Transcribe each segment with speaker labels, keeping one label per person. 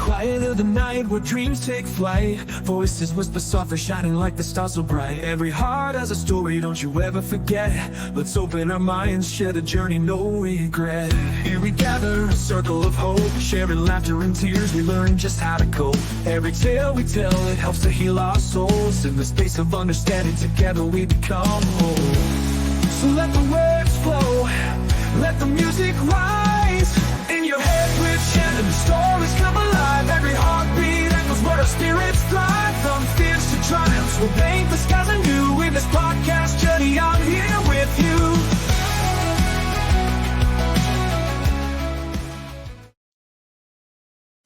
Speaker 1: Quiet of the night where dreams take flight. Voices whisper softly, shining like the stars so bright. Every heart has a story, don't you ever forget. Let's open our minds, share the journey, no regret. Here we gather, a circle of hope, sharing laughter and tears, we learn just how to cope. Every tale we tell, it helps to heal our souls. In the space of understanding, together we become whole. So let the words flow, let the music rise. In your head with Shannon, the stories come alive. Every heartbeat echoes where our spirits thrive. From fears to triumphs, we'll paint the skies anew. In this podcast journey, I'm here with you.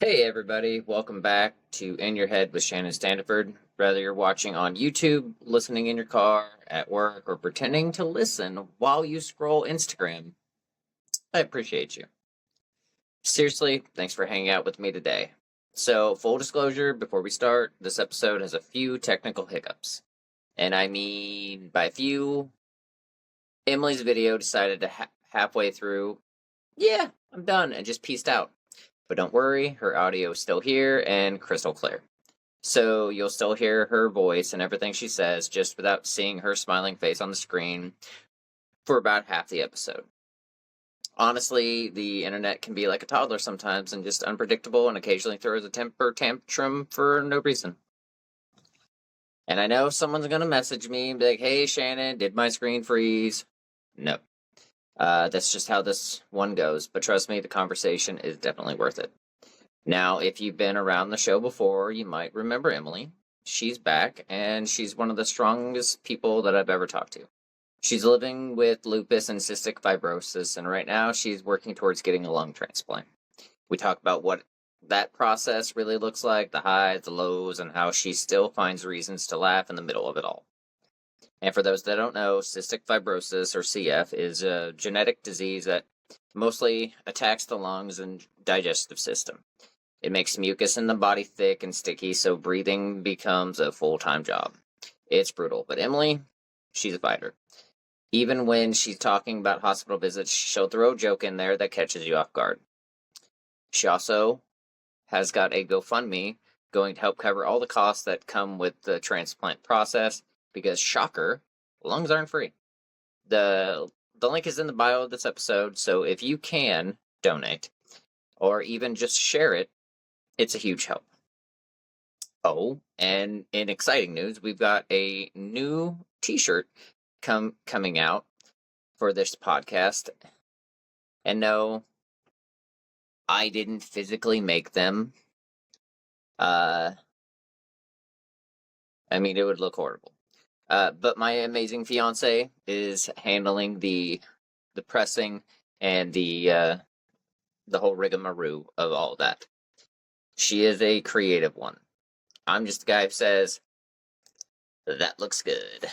Speaker 2: Hey everybody, welcome back to In Your Head with Shannon Standiford. Whether you're watching on YouTube, listening in your car, at work, or pretending to listen while you scroll Instagram, I appreciate you. Seriously, thanks for hanging out with me today. So, full disclosure, before we start, this episode has a few technical hiccups. And I mean, by few, Emily's video decided to halfway through, yeah, I'm done, and just peaced out. But don't worry, her audio is still here and crystal clear. So you'll still hear her voice and everything she says, just without seeing her smiling face on the screen for about half the episode. Honestly, the internet can be like a toddler sometimes and just unpredictable and occasionally throws a temper tantrum for no reason. And I know someone's going to message me and be like, hey Shannon, did my screen freeze? No. That's just how this one goes, but trust me, the conversation is definitely worth it. Now, if you've been around the show before, you might remember Emily. She's back, and she's one of the strongest people that I've ever talked to. She's living with lupus and cystic fibrosis, and right now she's working towards getting a lung transplant. We talk about what that process really looks like, the highs, the lows, and how she still finds reasons to laugh in the middle of it all. And for those that don't know, cystic fibrosis, or CF, is a genetic disease that mostly attacks the lungs and digestive system. It makes mucus in the body thick and sticky, so breathing becomes a full-time job. It's brutal, but Emily, she's a fighter. Even when she's talking about hospital visits, she'll throw a joke in there that catches you off guard. She also has got a GoFundMe going to help cover all the costs that come with the transplant process, because, shocker, lungs aren't free. The link is in the bio of this episode, so if you can donate, or even just share it, it's a huge help. Oh, and in exciting news, we've got a new t-shirt coming out for this podcast. And no, I didn't physically make them. I mean, it would look horrible. But my amazing fiance is handling the pressing and the whole rigmarole of all that. She is a creative one. I'm just the guy who says, that looks good.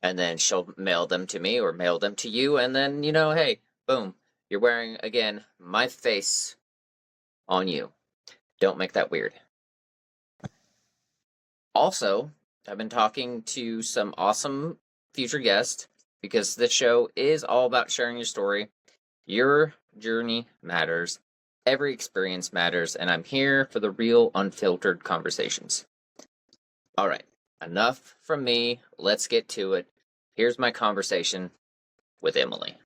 Speaker 2: And then she'll mail them to me or mail them to you, and then, hey, boom, you're wearing, again, my face on you. Don't make that weird. Also, I've been talking to some awesome future guests, because this show is all about sharing your story. Your journey matters. Every experience matters, and I'm here for the real, unfiltered conversations. All right, enough from me. Let's get to it. Here's my conversation with Emily.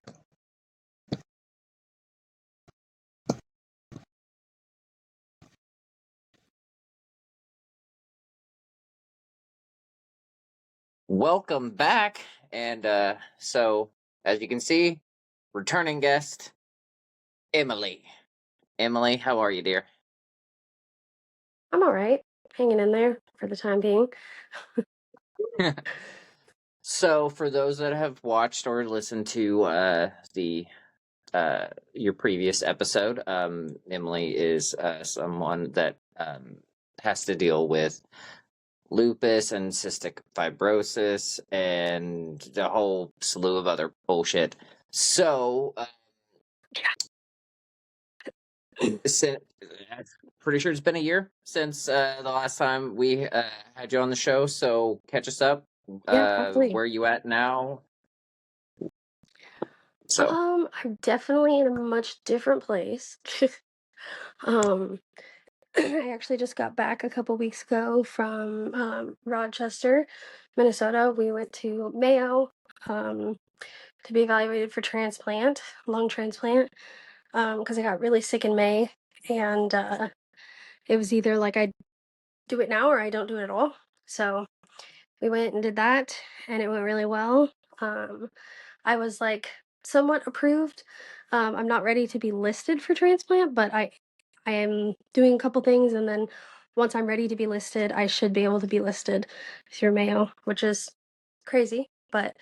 Speaker 2: Welcome back, and so, as you can see, returning guest, Emily. Emily, how are you, dear?
Speaker 3: I'm all right, hanging in there for the time being.
Speaker 2: So, for those that have watched or listened to your previous episode, Emily is someone that has to deal with lupus and cystic fibrosis and the whole slew of other bullshit. So, I'm pretty sure it's been a year since the last time we had you on the show, so catch us up.
Speaker 3: Probably.
Speaker 2: Where are you at now? So,
Speaker 3: I'm definitely in a much different place. I actually just got back a couple weeks ago from Rochester, Minnesota. We went to Mayo um, to be evaluated for transplant, lung transplant, because I got really sick in May, and it was either like I do it now or I don't do it at all. So we went and did that, and it went really well. Um, I was like somewhat approved. I'm not ready to be listed for transplant, but I am doing a couple things, and then once I'm ready to be listed, I should be able to be listed through Mayo, which is crazy, but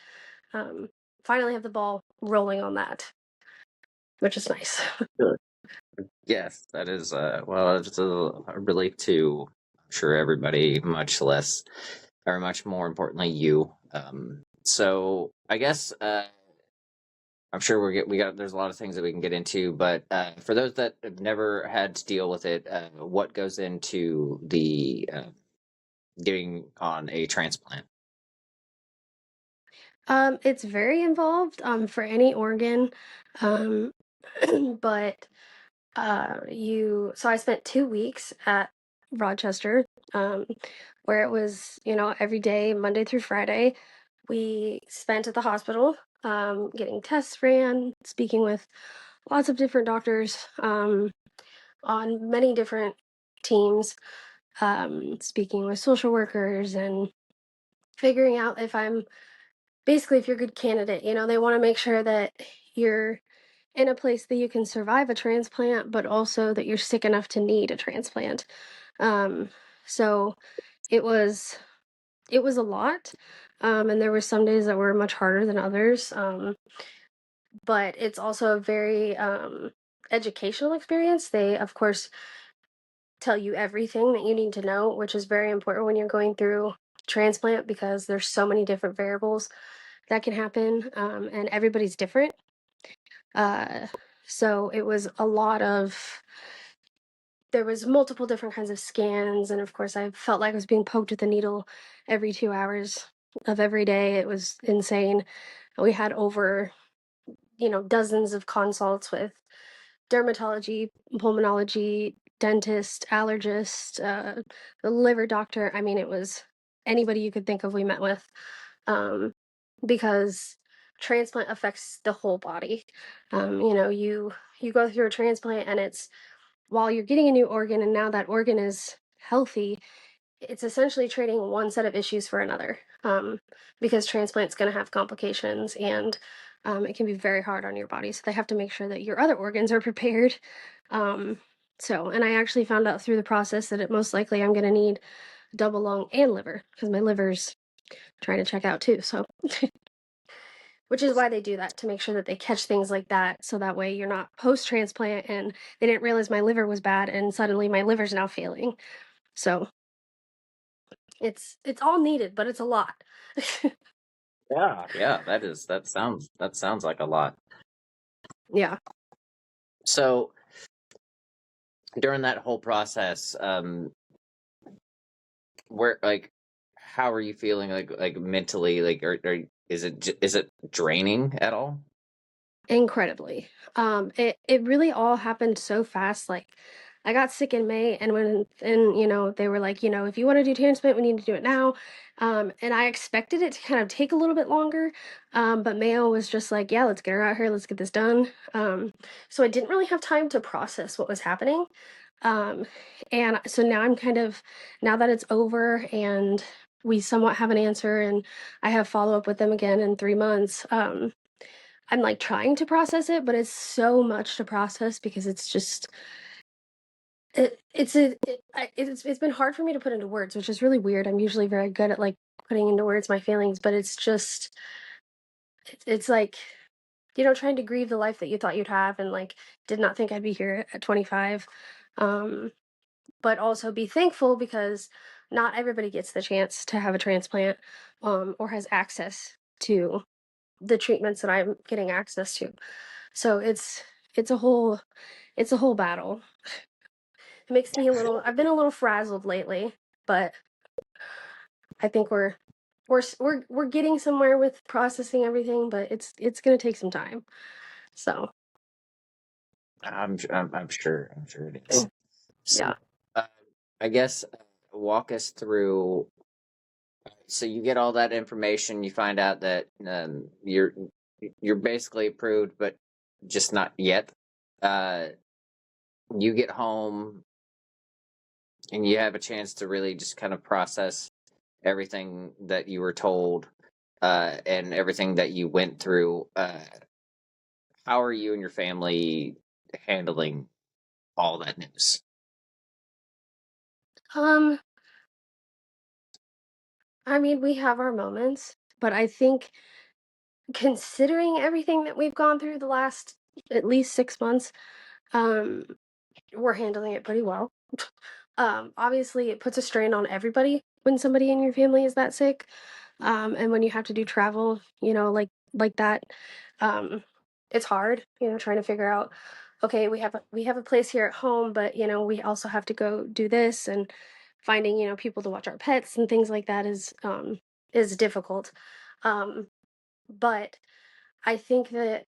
Speaker 3: um, finally have the ball rolling on that, which is nice.
Speaker 2: Sure. Yes, that is well, it's a relief to, I'm sure, everybody, much less or much more importantly you. So I guess I'm sure we got there's a lot of things that we can get into, but for those that have never had to deal with it, what goes into the getting on a transplant?
Speaker 3: It's very involved for any organ, um, but so I spent 2 weeks at Rochester, um, where it was, every day, Monday through Friday. We spent at the hospital, getting tests ran, speaking with lots of different doctors, on many different teams, speaking with social workers and figuring out if you're a good candidate. They want to make sure that you're in a place that you can survive a transplant, but also that you're sick enough to need a transplant. Um, so it was it was a lot, and there were some days that were much harder than others. But it's also a very educational experience. They, of course, tell you everything that you need to know, which is very important when you're going through transplant because there's so many different variables that can happen, and everybody's different. Uh, so it was a lot of there was multiple different kinds of scans, and of course I felt like I was being poked with a needle every 2 hours of every day. It was insane. We had over, dozens of consults with dermatology, pulmonology, dentist, allergist, the liver doctor. I mean, it was anybody you could think of we met with, um, because transplant affects the whole body. You go through a transplant, and it's while you're getting a new organ, and now that organ is healthy, it's essentially trading one set of issues for another, because transplant's going to have complications, and it can be very hard on your body. So they have to make sure that your other organs are prepared. Um, and I actually found out through the process that it most likely I'm going to need double lung and liver because my liver's trying to check out too. So, which is why they do that to make sure that they catch things like that. So that way you're not post transplant and they didn't realize my liver was bad and suddenly my liver's now failing. So it's all needed, but it's a lot.
Speaker 2: Yeah, that sounds like a lot.
Speaker 3: Yeah.
Speaker 2: So during that whole process, where like how are you feeling like mentally or is it draining at all?
Speaker 3: Incredibly. It really all happened so fast. Like, I got sick in May, and they were like, if you want to do transplant, we need to do it now. And I expected it to kind of take a little bit longer. But Mayo was just like, yeah, let's get her out here, let's get this done. So I didn't really have time to process what was happening. Um, and so now now that it's over and we somewhat have an answer, and I have follow up with them again in 3 months. I'm like trying to process it, but it's so much to process because it's just it's been hard for me to put into words, which is really weird. I'm usually very good at like putting into words my feelings, but it's just it's like trying to grieve the life that you thought you'd have and like did not think I'd be here at 25. Um but also be thankful because not everybody gets the chance to have a transplant, or has access to the treatments that I'm getting access to. So it's a whole it's a whole battle. It makes me I've been a little frazzled lately, but I think we're getting somewhere with processing everything, but it's going to take some time. So,
Speaker 2: I'm sure it is. So
Speaker 3: yeah.
Speaker 2: I guess walk us through. So you get all that information. You find out that you're basically approved, but just not yet. Uh, you get home and you have a chance to really just kind of process everything that you were told and everything that you went through. How are you and your family handling all that news?
Speaker 3: Um, I mean, we have our moments, but I think considering everything that we've gone through the last at least 6 months, um, we're handling it pretty well. Obviously, it puts a strain on everybody when somebody in your family is that sick, and when you have to do travel, like that, um, it's hard. Trying to figure out, okay, we have a place here at home, but we also have to go do this, and finding people to watch our pets and things like that is difficult. Um, but I think that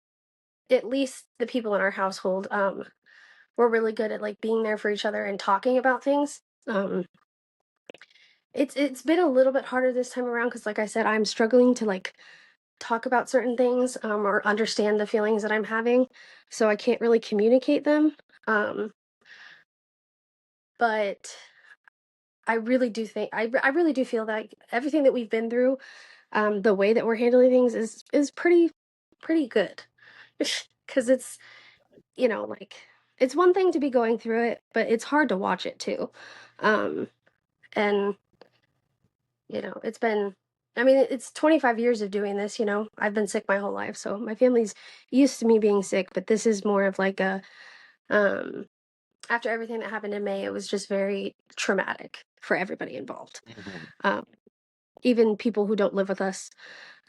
Speaker 3: at least the people in our household, we're really good at like being there for each other and talking about things. It's been a little bit harder this time around because, like I said, I'm struggling to like talk about certain things, or understand the feelings that I'm having, so I can't really communicate them. Um, but I really do think I really do feel that everything that we've been through, the way that we're handling things is pretty good, because like it's one thing to be going through it, but it's hard to watch it too. Um, and it's been, I mean, it's 25 years of doing this. I've been sick my whole life, so my family's used to me being sick, but this is more of like um, after everything that happened in May, it was just very traumatic for everybody involved.
Speaker 2: Mhm.
Speaker 3: Um, Even people who don't live with us.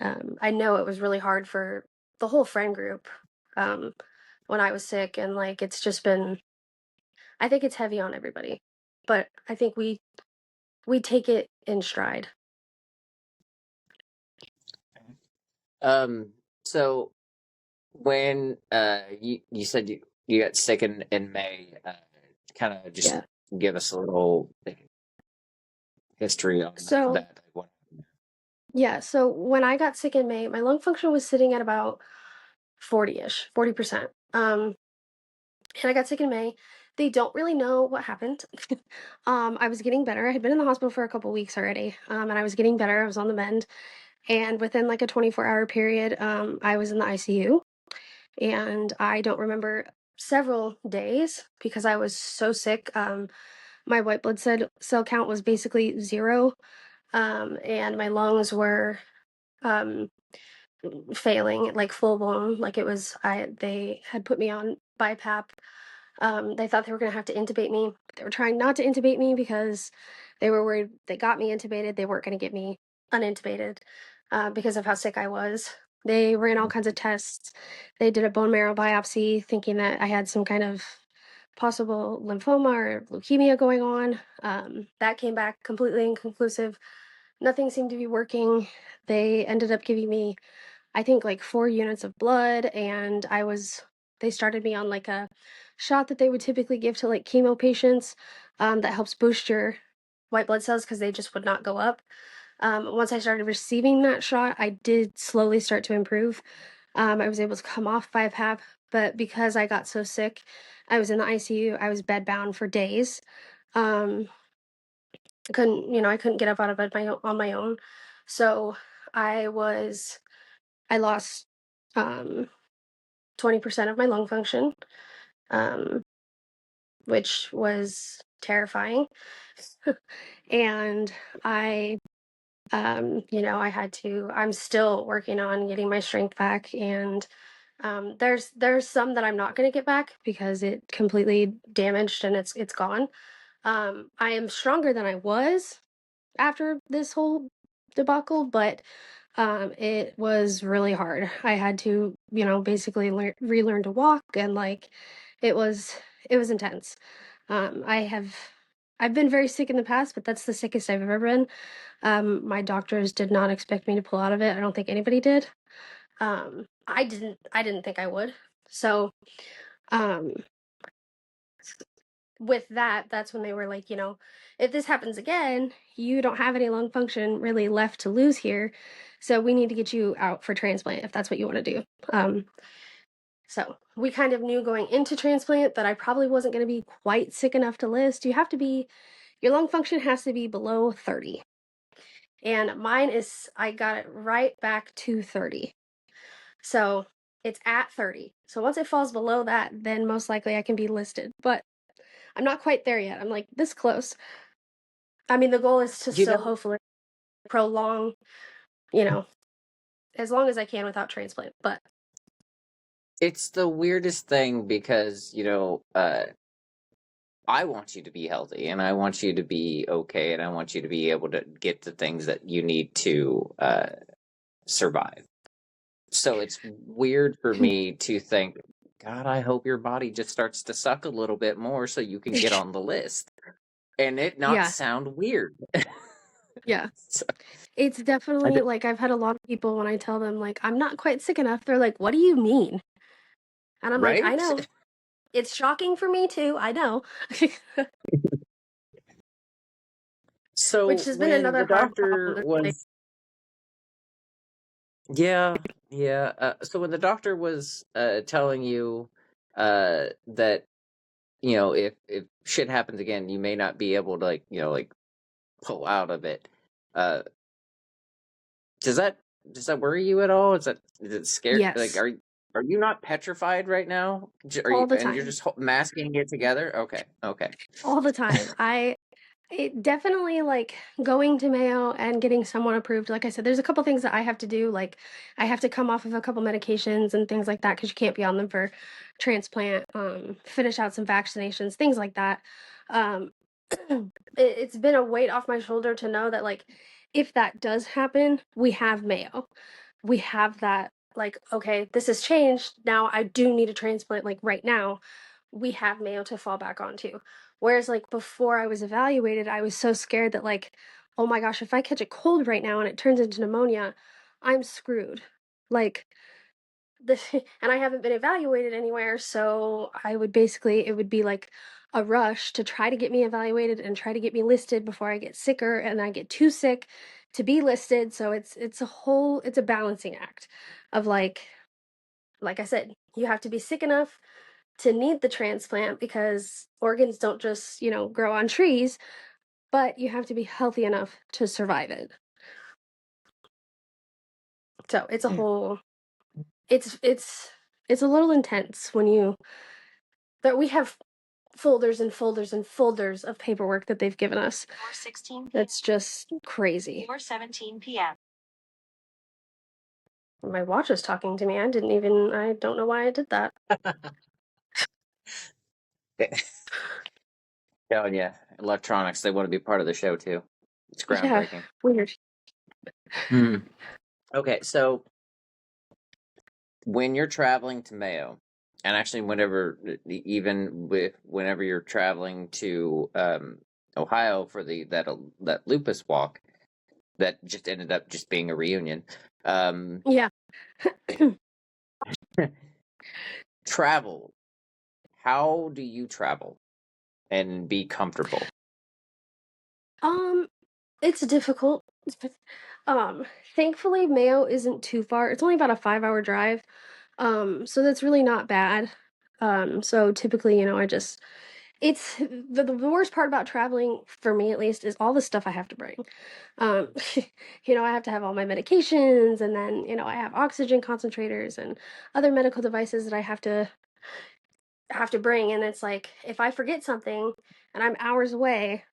Speaker 3: I know it was really hard for the whole friend group um, when I was sick, and like it's just been, I think it's heavy on everybody, but I think we take it in stride.
Speaker 2: Um, so when you said you got sick in May, kind of just
Speaker 3: Yeah.
Speaker 2: give us a little history on
Speaker 3: So
Speaker 2: that. Like what
Speaker 3: Yeah, so when I got sick in May, my lung function was sitting at about 40-ish, 40%. And I got sick in May. They don't really know what happened. I was getting better. I had been in the hospital for a couple weeks already, and I was getting better. I was on the mend. And within like a 24-hour period, I was in the ICU. And I don't remember several days because I was so sick. My white blood cell count was basically zero, and my lungs were um, failing, like full blown. Like it was, they had put me on BiPAP. They thought they were going to have to intubate me. They were trying not to intubate me because they were worried they got me intubated. They weren't going to get me unintubated because of how sick I was. They ran all kinds of tests. They did a bone marrow biopsy thinking that I had some kind of possible lymphoma or leukemia going on. That came back completely inconclusive. Nothing seemed to be working. They ended up giving me, I think, like 4 units of blood, and they started me on like a shot that they would typically give to like chemo patients, that helps boost your white blood cells because they just would not go up. Once I started receiving that shot, I did slowly start to improve. I was able to come off BiPAP, but because I got so sick, I was in the ICU. I was bedbound for days. Um, I couldn't get up out of bed on my own. So I was, I lost um, 20% of my lung function, um, which was terrifying. And I had to, I'm still working on getting my strength back. And there's some that I'm not going to get back because it completely damaged and it's gone. I am stronger than I was after this whole debacle, but it was really hard. I had to, basically relearn to walk, and like it was it was intense. I've been very sick in the past, but that's the sickest I've ever been. My doctors did not expect me to pull out of it. I don't think anybody did. I didn't think I would. So, um with that, that's when they were like, if this happens again, you don't have any lung function really left to lose here. So we need to get you out for transplant if that's what you want to do. So we kind of knew going into transplant that I probably wasn't going to be quite sick enough to list. Your lung function has to be below 30. And mine is, I got it right back to 30. So it's at 30. So once it falls below that, then most likely I can be listed. But I'm not quite there yet. I'm like this close. I mean, the goal is to
Speaker 2: You
Speaker 3: still
Speaker 2: know,
Speaker 3: hopefully prolong, you know, as long as I can without transplant. But
Speaker 2: it's the weirdest thing because, I want you to be healthy and I want you to be okay and I want you to be able to get the things that you need to survive. So it's weird for me to think, God, I hope your body just starts to suck a little bit more so you can get on the list. And it not
Speaker 3: yeah,
Speaker 2: sound weird.
Speaker 3: yeah.
Speaker 2: So,
Speaker 3: It's
Speaker 2: I
Speaker 3: definitely
Speaker 2: d-
Speaker 3: like I've had a lot of people when I tell them like I'm not quite sick enough, they're like, "What do you mean?" And I'm like, "I
Speaker 2: right?
Speaker 3: know. It's shocking for me too. I know." Which
Speaker 2: So
Speaker 3: has been
Speaker 2: when
Speaker 3: another
Speaker 2: the
Speaker 3: hard problem.
Speaker 2: doctor was, yeah. So when the doctor was telling you that if shit happens again, you may not be able to like pull out of it. Uh, does that worry you at all? Is it scary? Like,
Speaker 3: Yes,
Speaker 2: are you not petrified right now? Are
Speaker 3: all
Speaker 2: you,
Speaker 3: the
Speaker 2: and you're
Speaker 3: time.
Speaker 2: just masking it together? Okay, okay.
Speaker 3: All the time. It definitely like going to Mayo and getting someone approved. Like I said, there's a couple things that I have to do. Like I have to come off of a couple medications and things like that because you can't be on them for transplant. Finish out some vaccinations, things like that. Um, it's been a weight off my shoulder to know that like if that does happen, we have Mayo. We have that like okay, this has changed. Now I do need a transplant like right now. We have Mayo to fall back onto. Whereas like before I was evaluated, I was so scared that like, oh my gosh, if I catch a cold right now and it turns into pneumonia, I'm screwed. Like the and I haven't been evaluated anywhere, so it would be like a rush to try to get me evaluated and try to get me listed before I get sicker and I get too sick to be listed. So it's a balancing act of like I said, you have to be sick enough to need the transplant because organs don't just, grow on trees, but you have to be healthy enough to survive it. So it's a whole it's a little intense when you that we have folders and folders and folders of paperwork that they've given us. 4:16. That's just crazy. 4:17 p.m. My watch is talking to me. I don't know why I did that.
Speaker 2: Oh yeah, electronics. They want to be part of the show too. It's
Speaker 3: Yeah,
Speaker 2: groundbreaking.
Speaker 3: weird.
Speaker 2: Hmm. Okay, so when you're traveling to Mayo, and actually whenever you're traveling to Ohio for that lupus walk that just ended up just being a reunion. Um,
Speaker 3: Yeah.
Speaker 2: travel. How do you travel and be comfortable?
Speaker 3: Um, it's difficult. Um, Thankfully Mayo isn't too far. It's only about a 5-hour drive. So that's really not bad. So typically, it's the worst part about traveling for me at least is all the stuff I have to bring. Um, I have to have all my medications and then, I have oxygen concentrators and other medical devices that I have to bring and it's like if I forget something and I'm hours away,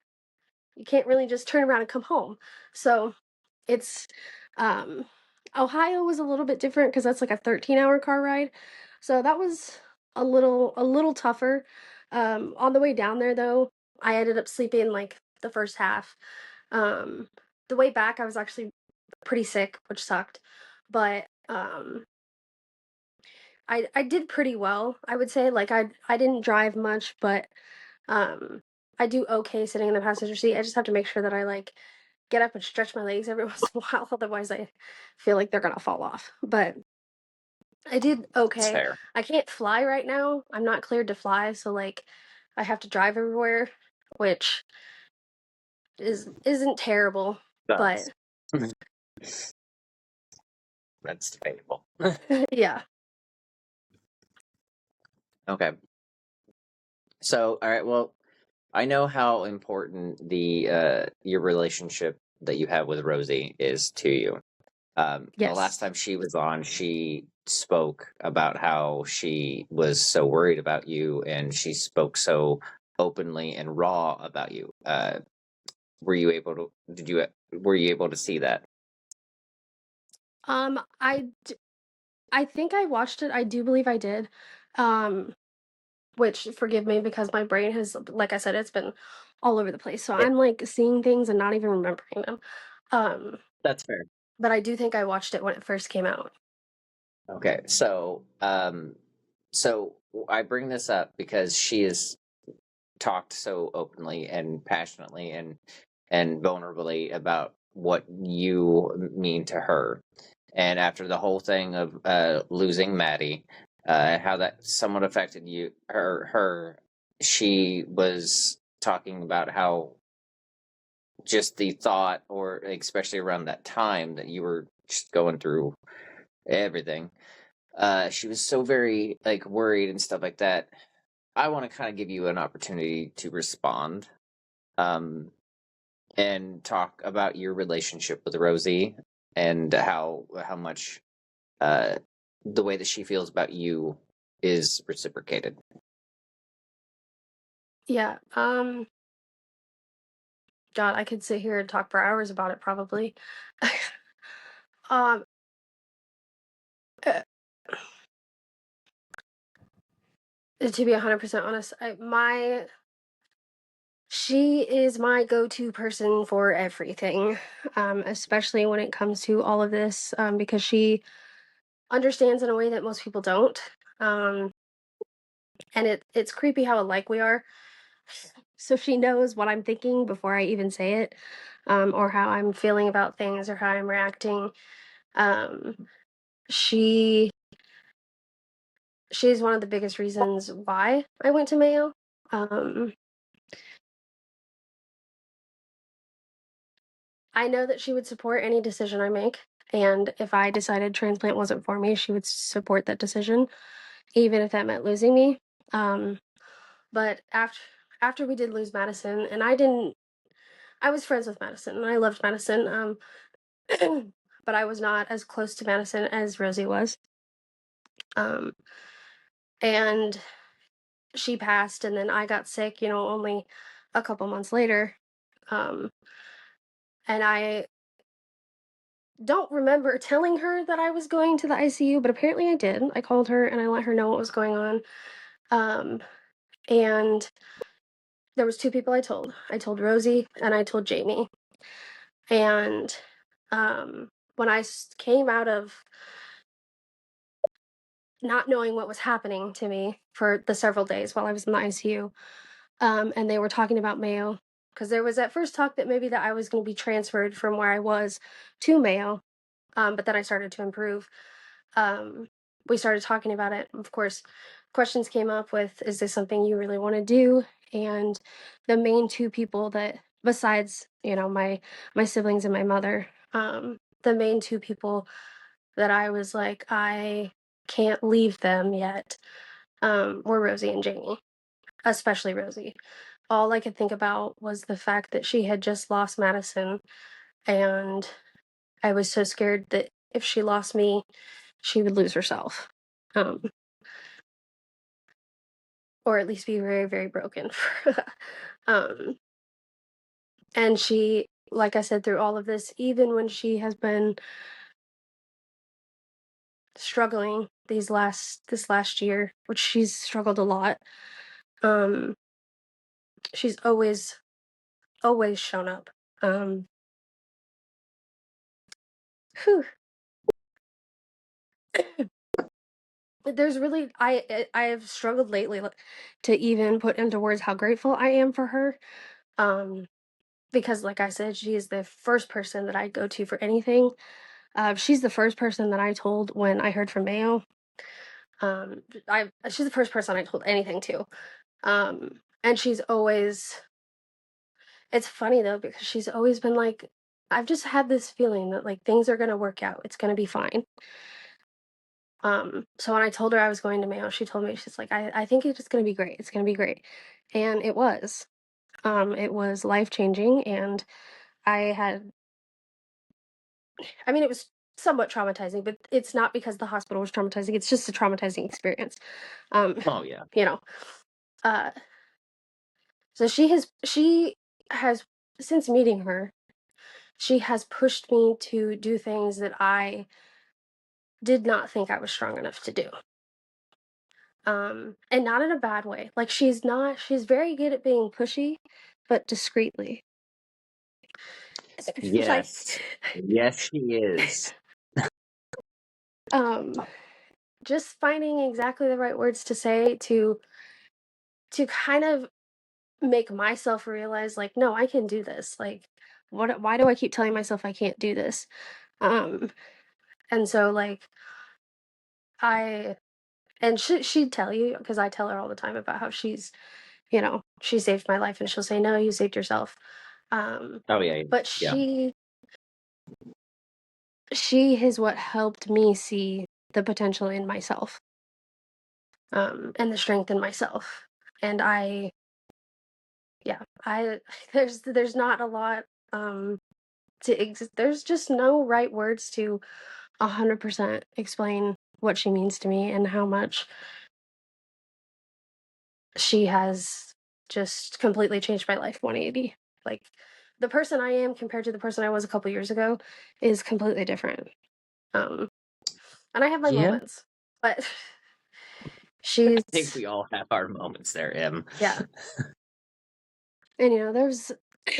Speaker 3: you can't really just turn around and come home. So it's um Ohio was a little bit different because that's like a 13-hour car ride. So that was a little tougher. On the way down there though, I ended up sleeping like the first half. Um the way back I was actually pretty sick, which sucked. But I did pretty well, I would say. Like I didn't drive much, but um I do okay sitting in the passenger seat. I just have to make sure that I like get up and stretch my legs every once in a while, otherwise I feel like they're gonna fall off. But I did
Speaker 2: It's
Speaker 3: okay.
Speaker 2: fair.
Speaker 3: I can't fly right now. I'm not cleared to fly, so like I have to drive everywhere, which isn't terrible, but
Speaker 2: Sucks. That's debatable.
Speaker 3: yeah.
Speaker 2: Okay. So, all right. Well, I know how important the your relationship that you have with Rosie is to you. The last
Speaker 3: Yes.
Speaker 2: time she was on, she spoke about how she was so worried about you, and she spoke so openly and raw about you. Were you able to? Did you? Were you able to see that?
Speaker 3: Um, I d I think I watched it, I do believe I did, um, which forgive me because my brain has, like I said, it's been all over the place, so
Speaker 2: Yeah,
Speaker 3: I'm, like, seeing things and not even remembering them, um,
Speaker 2: that's fair.
Speaker 3: but I do think I watched it when it first came out.
Speaker 2: Okay, so I bring this up because she has talked so openly and passionately and vulnerably about what you mean to her. And after the whole thing of losing Maddie, how that somewhat affected her, she was talking about how just the thought, or especially around that time that you were just going through everything, she was so very like worried and stuff like that. I want to kind of give you an opportunity to respond, um, and talk about your relationship with Rosie and how much uh, the way that she feels about you is reciprocated.
Speaker 3: Yeah, God, I could sit here and talk for hours about it probably. Um, uh, to be 100% honest, she is my go-to person for everything, especially when it comes to all of this, because she understands in a way that most people don't. Um, and it's creepy how alike we are. So she knows what I'm thinking before I even say it, or how I'm feeling about things or how I'm reacting. Um, she she's one of the biggest reasons why I went to Mayo. Um, I know that she would support any decision I make, and if I decided transplant wasn't for me, she would support that decision, even if that meant losing me. Um, but after we did lose Madison, and I was friends with Madison, and I loved Madison. But I was not as close to Madison as Rosie was. Um, and she passed, and then I got sick, only a couple months later. Um, and I don't remember telling her that I was going to the ICU, but apparently I did. I called her and I let her know what was going on. Um, and there was two people I told. I told Rosie and I told Jamie. And when I came out of not knowing what was happening to me for the several days while I was in the ICU, and they were talking about Mayo, because there was at first talk that maybe that I was going to be transferred from where I was to Mayo, but then I started to improve. um, we started talking about it. Of course, questions came up with, is this something you really want to do? And the main two people that, besides, my siblings and my mother, the main two people that I was like, I can't leave them yet, were Rosie and Jamie, especially Rosie. All I could think about was the fact that she had just lost Madison, and I was so scared that if she lost me, she would lose herself. Um, or at least be very, very broken. um, and she, like I said, through all of this, even when she has been struggling this last year, which she's struggled a lot, um, she's always shown up. Um, whew. There's really I have struggled lately to even put into words how grateful I am for her. Um, because like I said, she is the first person that I go to for anything. She's the first person that I told when I heard from Mayo. I she's the first person I told anything to. And she's always it's funny though because she's always been like, I've just had this feeling that like things are gonna work out. It's gonna be fine. So when I told her I was going to Mayo, she told me, she's like, I think it's gonna be great. It's gonna be great. And it was. It was life changing and I had I mean it was somewhat traumatizing, but it's not because the hospital was traumatizing. It's just a traumatizing experience. Um,
Speaker 2: Oh yeah.
Speaker 3: you know. Uh so she has since meeting her, she has pushed me to do things that I did not think I was strong enough to do. And not in a bad way. Like she's very good at being pushy, but discreetly. Like
Speaker 2: Yes. Yes, she is.
Speaker 3: um just finding exactly the right words to say to kind of make myself realize like no, I can do this. Like why do I keep telling myself I can't do this? Um and so like I and she'd tell you because I tell her all the time about how she saved my life and she'll say no, you saved yourself. Um
Speaker 2: Oh yeah.
Speaker 3: but
Speaker 2: Yeah.
Speaker 3: she is what helped me see the potential in myself, and the strength in myself. And I there's not a lot there's just no right words to 100% explain what she means to me and how much she has just completely changed my life 180. Like the person I am compared to the person I was a couple years ago is completely different. Um, and I have my
Speaker 2: Yeah.
Speaker 3: moments, but
Speaker 2: I think
Speaker 3: she's
Speaker 2: we all have our moments there, Em.
Speaker 3: yeah. And there's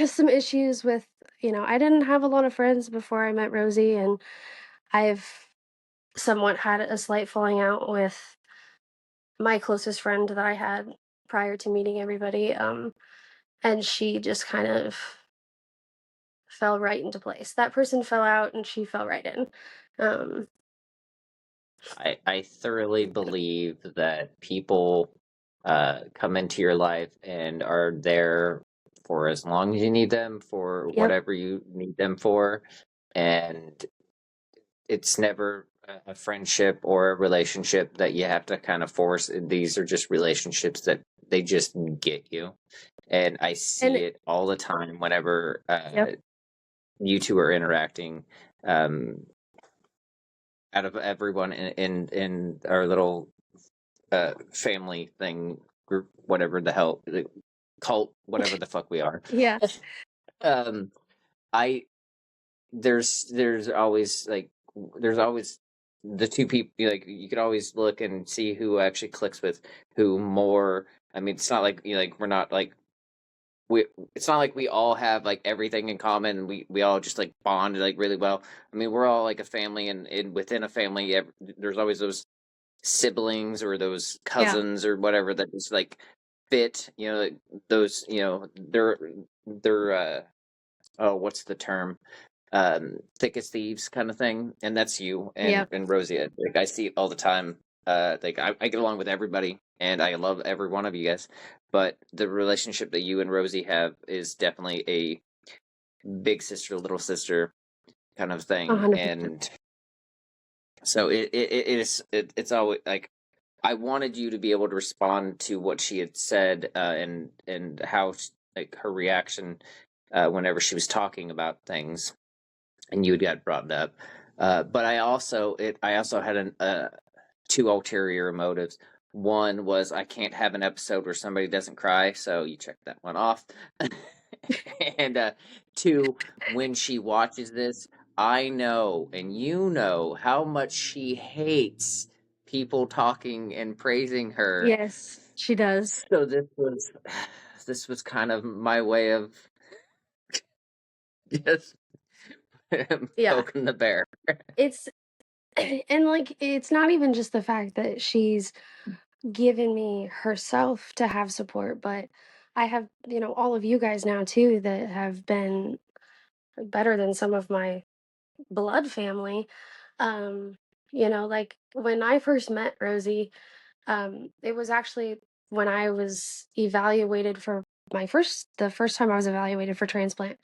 Speaker 3: some issues with I didn't have a lot of friends before I met Rosie, and I've somewhat had a slight falling out with my closest friend that I had prior to meeting everybody. And she just kind of fell right into place. That person fell out and she fell right in. Um,
Speaker 2: I thoroughly believe that people come into your life and are there for as long as you need them, for
Speaker 3: yep.
Speaker 2: whatever you need them for, and it's never a friendship or a relationship that you have to kind of force. These are just relationships that they just get you, and I
Speaker 3: And
Speaker 2: see it all the time whenever
Speaker 3: yep.
Speaker 2: you two are interacting. Um, Out of everyone in our little family thing group, whatever the hell, the cult, whatever the fuck we are.
Speaker 3: Yeah.
Speaker 2: um, I there's always like there's always the two people, like you could always look and see who actually clicks with who more. I mean, it's not like like we're not like we it's not like we all have like everything in common and we all just like bond like really well. I mean, we're all like a family, and within a family there's always those siblings or those
Speaker 3: Yeah.
Speaker 2: cousins or whatever that just like fit, like, those, they're oh, what's the term, thick as thieves kind of thing, and that's you and
Speaker 3: Yep.
Speaker 2: Rosie. Like I see it all the time. Like I get along with everybody and I love every one of you guys, but the relationship that you and Rosie have is definitely a big sister little sister kind of thing.
Speaker 3: 100%.
Speaker 2: And so it's always like I wanted you to be able to respond to what she had said, and how like her reaction whenever she was talking about things, and you had got brought up. But I also had two ulterior motives. One was I can't have an episode where somebody doesn't cry, so you check that one off. And two, when she watches this, I know and you know how much she hates people talking and praising her.
Speaker 3: Yes, she does.
Speaker 2: So this was kind of my way of just
Speaker 3: Yeah.
Speaker 2: poking the bear.
Speaker 3: It's and like it's not even just the fact that she's given me herself to have support, but I have, all of you guys now too that have been better than some of my blood family. Um, like when I first met Rosie, it was actually when I was evaluated for the first time I was evaluated for transplant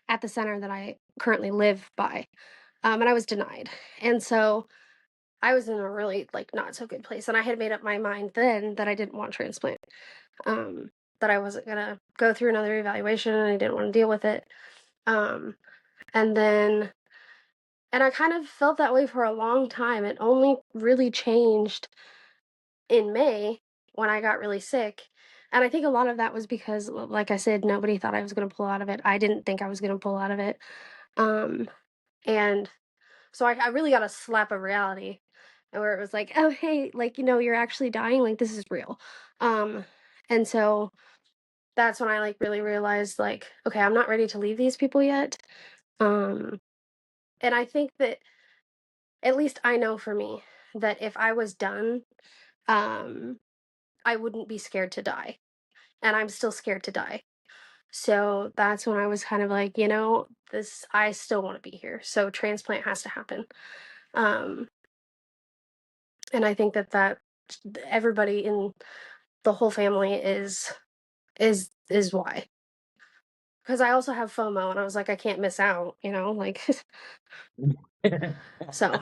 Speaker 3: at the center that I currently live by, and I was denied. And so I was in a really like not so good place, and I had made up my mind then that I didn't want transplant, um, that I wasn't gonna go through another evaluation, and I didn't want to deal with it. Um, and then, and I kind of felt that way for a long time. It only really changed in May when I got really sick. And I think a lot of that was because, like I said, nobody thought I was going to pull out of it. I didn't think I was going to pull out of it. Um, and so I really got a slap of reality where it was like, oh, hey, like, you're actually dying. Like, this is real. Um, and so that's when I like really realized, like, okay, I'm not ready to leave these people yet. Um, and I think that at least I know for me that if I was done, um, I wouldn't be scared to die. And I'm still scared to die. So that's when I was kind of like, this I still want to be here. So transplant has to happen. Um and I think that everybody in the whole family is why. Cuz I also have FOMO and I was like I can't miss out, like so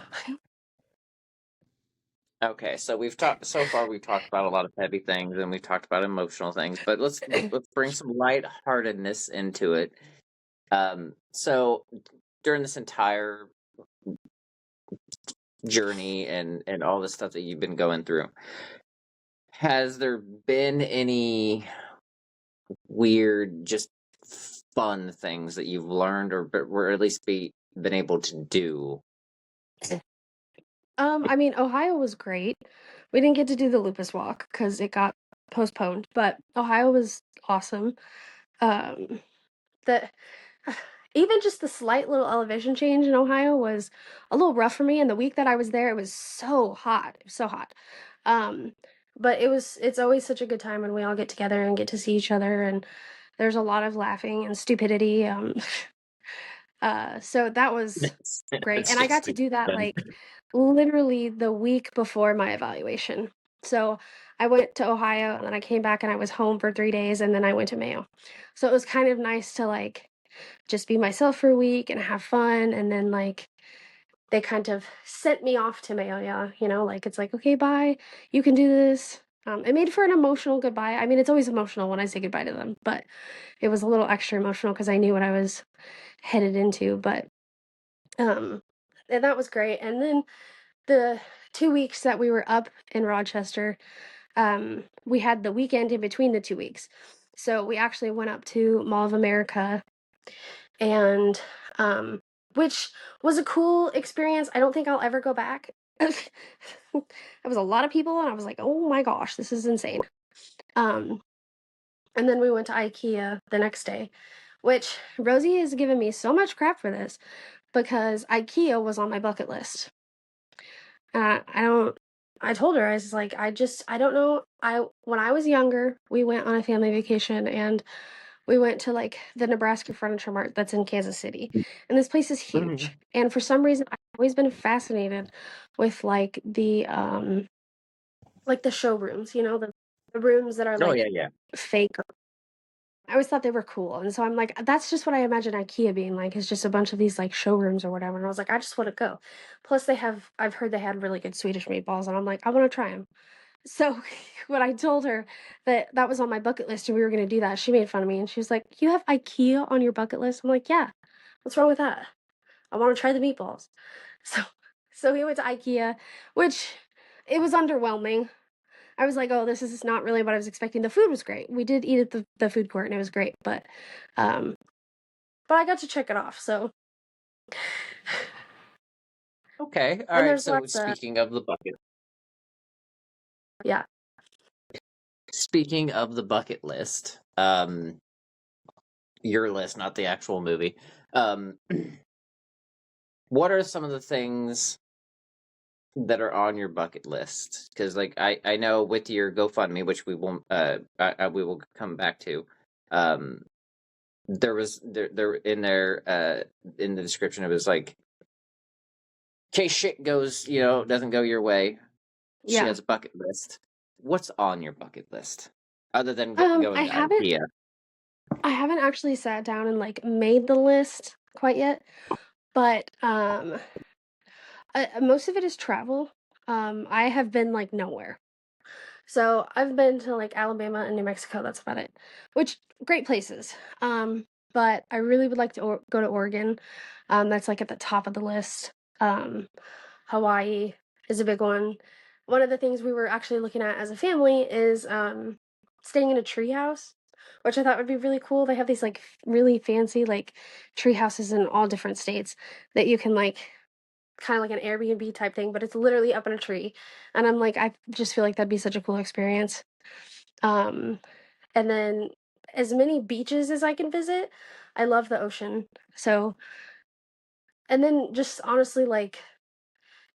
Speaker 2: Okay, so we've talked so far. We've talked about a lot of heavy things, and we've talked about emotional things. But let's bring some lightheartedness into it. So during this entire journey and all the stuff that you've been going through, has there been any weird, just fun things that you've learned or at least been able to do?
Speaker 3: I mean Ohio was great. We didn't get to do the lupus walk cuz it got postponed, but Ohio was awesome. Um the Even just the slight little elevation change in Ohio was a little rough for me. And the week that I was there, it was so hot. It was so hot. Um, but it's always such a good time when we all get together and get to see each other. And there's a lot of laughing and stupidity. So that was great.
Speaker 2: It's
Speaker 3: And I
Speaker 2: just
Speaker 3: got to do that like literally the week before my evaluation. So I went to Ohio and then I came back and I was home for 3 days and then I went to Mayo. So it was kind of nice to like just be myself for a week and have fun. And then like they kind of sent me off to Mayoya, like it's like, okay, bye, you can do this. It made for an emotional goodbye. I mean, it's always emotional when I say goodbye to them, but it was a little extra emotional because I knew what I was headed into. But um, and that was great. And then the 2 weeks that we were up in Rochester, we had the weekend in between the 2 weeks. So we actually went up to Mall of America and which was a cool experience. I don't think I'll ever go back. It was a lot of people and I was like, "Oh my gosh, this is insane." Um and then we went to IKEA the next day, which Rosie has given me so much crap for this because IKEA was on my bucket list. I don't I told her I was like I don't know. I When I was younger, we went on a family vacation and we went to like the Nebraska Furniture Mart that's in Kansas City. And this place is huge.
Speaker 2: Mhm.
Speaker 3: And for some reason I've always been fascinated with like the showrooms, the rooms that are
Speaker 2: Oh
Speaker 3: like
Speaker 2: yeah, yeah.
Speaker 3: fake. I always thought they were cool. And so I'm like, that's just what I imagine IKEA being like, is just a bunch of these like showrooms or whatever. And I was like, I just want to go. Plus I've heard they had really good Swedish meatballs and I'm like, I want to try them. So when I told her that that was on my bucket list and we were going to do that, she made fun of me and she was like, "You have IKEA on your bucket list?" I'm like, "Yeah. What's wrong with that? I want to try the meatballs." So so we went to IKEA, which it was underwhelming. I was like, "Oh, this is not really what I was expecting." The food was great. We did eat at the food court and it was great, um but I got to check it off. So
Speaker 2: Okay, all
Speaker 3: and
Speaker 2: right.
Speaker 3: there's
Speaker 2: So
Speaker 3: lots of yeah.
Speaker 2: speaking of the bucket list, your list, not the actual movie. Um, what are some of the things that are on your bucket list? Because like I know with your GoFundMe, which we will come back to, um, there was there in the description it was like, in case shit goes, doesn't go your way, she
Speaker 3: Yeah.
Speaker 2: has a bucket list. what's on your bucket list other than
Speaker 3: I
Speaker 2: going to
Speaker 3: haven't
Speaker 2: IKEA?
Speaker 3: I haven't actually sat down and like made the list quite yet, but most of it is travel. I have been like nowhere. So I've been to like Alabama and New Mexico. That's about it. Which great places. But I really would like to go to Oregon. That's like at the top of the list. Um, Hawaii is a big one. One of the things we were actually looking at as a family is staying in a tree house, which I thought would be really cool. They have these like really fancy like tree houses in all different states that you can like kind of like an Airbnb type thing, but it's literally up in a tree. And I'm like, I just feel like that'd be such a cool experience. Um, and then as many beaches as I can visit. I love the ocean. So, and then just honestly, like,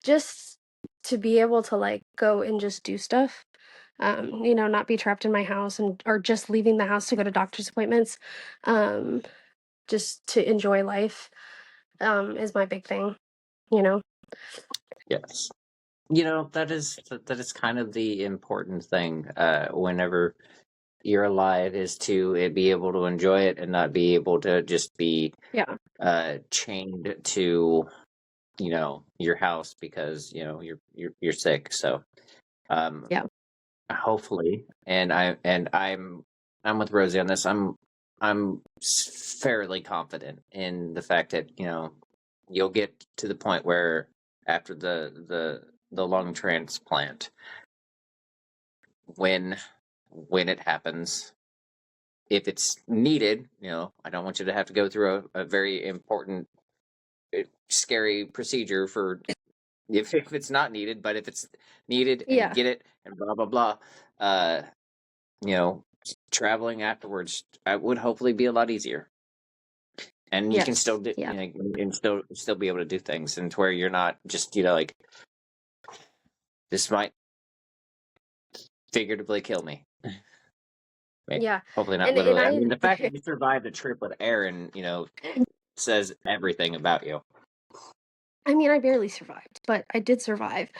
Speaker 3: just to be able to like go and just do stuff. Not be trapped in my house and or just leaving the house to go to doctor's appointments. Um, just to enjoy life, is my big thing, you know?
Speaker 2: Yes. That is kind of the important thing whenever you're alive is to be able to enjoy it and not be able to just be
Speaker 3: Yeah.
Speaker 2: chained to your house because you're sick. So um
Speaker 3: Yeah.
Speaker 2: hopefully, I'm with Rosie on this. I'm fairly confident in the fact that you'll get to the point where after the lung transplant, when it happens, if it's needed, I don't want you to have to go through a very important, scary procedure for if it's not needed, but if it's needed and you
Speaker 3: Yeah.
Speaker 2: get it and blah blah blah, uh, you know, traveling afterwards, I would hopefully be a lot easier, and you can still
Speaker 3: Yes.
Speaker 2: do,
Speaker 3: Yeah.
Speaker 2: and still be able to do things, and to where you're not just like this might figuratively kill me. Wait,
Speaker 3: Yeah.
Speaker 2: hopefully not
Speaker 3: And
Speaker 2: literally. I mean,
Speaker 3: I
Speaker 2: the fact that you survived the trip with Aaron, says everything about you.
Speaker 3: I mean, I barely survived, but I did survive.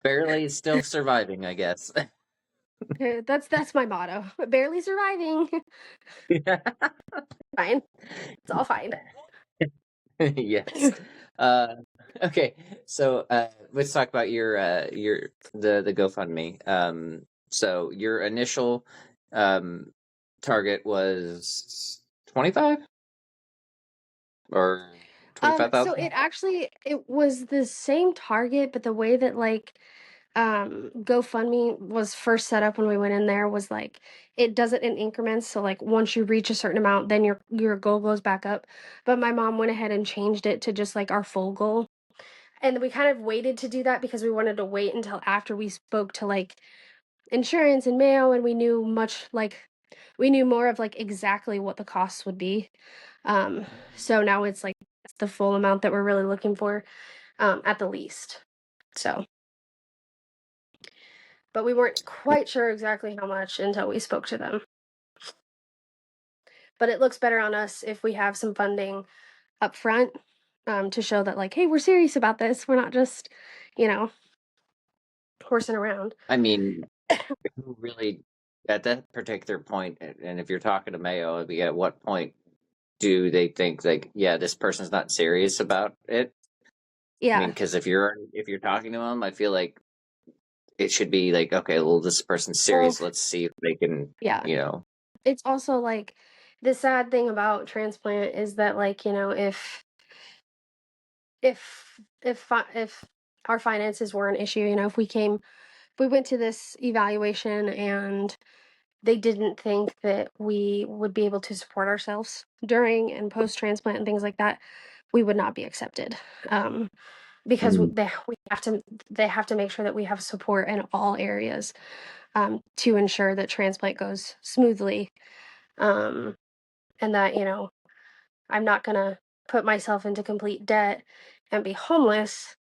Speaker 2: Barely still surviving, I guess.
Speaker 3: That's my motto. Barely surviving. Fine. It's all fine.
Speaker 2: Yes. Uh, okay, so let's talk about the GoFundMe. So your initial um target was 25 or
Speaker 3: So
Speaker 2: 25,000?
Speaker 3: it was the same target, but the way that like GoFundMe was first set up when we went in there was like it does it in increments. So like once you reach a certain amount, then your goal goes back up. But my mom went ahead and changed it to just like our full goal. And we kind of waited to do that because we wanted to wait until after we spoke to like insurance and Mayo and we knew more of like exactly what the costs would be. Um so now it's like the full amount that we're really looking for at the least. So, but we weren't quite sure exactly how much until we spoke to them. But it looks better on us if we have some funding up front, to show that like, hey, we're serious about this. We're not just, you know, horsing around.
Speaker 2: I mean, who really at that particular point, and if you're talking to Mayo, at what point do they think like, yeah, this person's not serious about it? I mean,
Speaker 3: Yeah.
Speaker 2: because if you're talking to them, I feel like it should be like, okay, well, this person's
Speaker 3: Well,
Speaker 2: serious. Let's see if they can,
Speaker 3: yeah.
Speaker 2: you know.
Speaker 3: It's also like the sad thing about transplant is that like, if our finances were an issue, if we went to this evaluation and they didn't think that we would be able to support ourselves during and post transplant and things like that, we would not be accepted. Because
Speaker 2: Mm.
Speaker 3: they have to make sure that we have support in all areas, to ensure that transplant goes smoothly, um, and that I'm not gonna put myself into complete debt and be homeless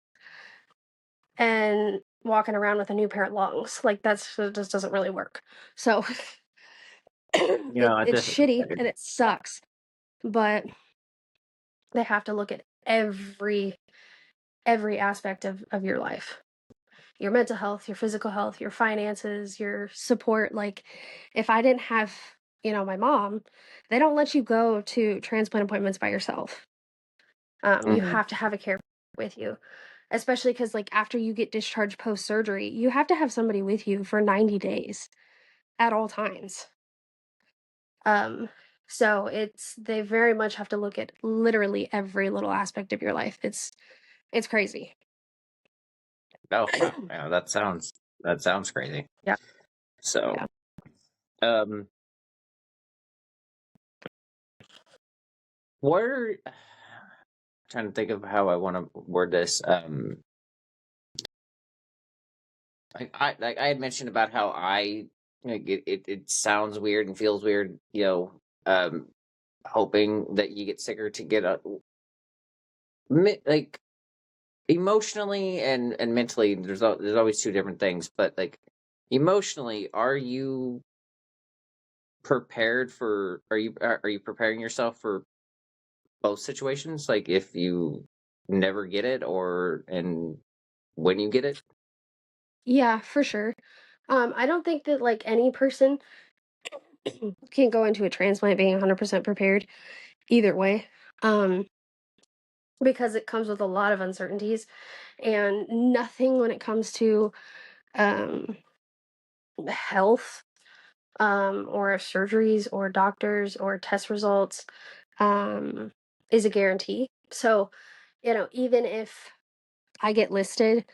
Speaker 3: and walking around with a new pair of lungs. Like that just doesn't really work. So
Speaker 2: At
Speaker 3: it's
Speaker 2: this,
Speaker 3: shitty and it sucks, but they have to look at every aspect of your life. your mental health, your physical health, your finances, your support. Like, if I didn't have, my mom, they don't let you go to transplant appointments by yourself. You
Speaker 2: Mhm.
Speaker 3: have to have a care with you, especially because, like, after you get discharged post surgery, you have to have somebody with you for 90 days at all times. Um, so they very much have to look at literally every little aspect of your life. It's crazy.
Speaker 2: Oh wow, yeah, that sounds crazy.
Speaker 3: Yeah,
Speaker 2: So,
Speaker 3: yeah.
Speaker 2: um, what are trying to think of how I want to word this. Like I had mentioned about how it sounds weird and feels weird, hoping that you get sicker to get like emotionally and mentally. There's always two different things, but like emotionally, are you prepared for? Are you preparing yourself for both situations? Like if you never get it, or and when you get it?
Speaker 3: Yeah, for sure. I don't think that like any person can go into a transplant being 100% prepared either way. Um, because it comes with a lot of uncertainties and nothing when it comes to um health or surgeries or doctors or test results um is a guarantee. So, even if I get listed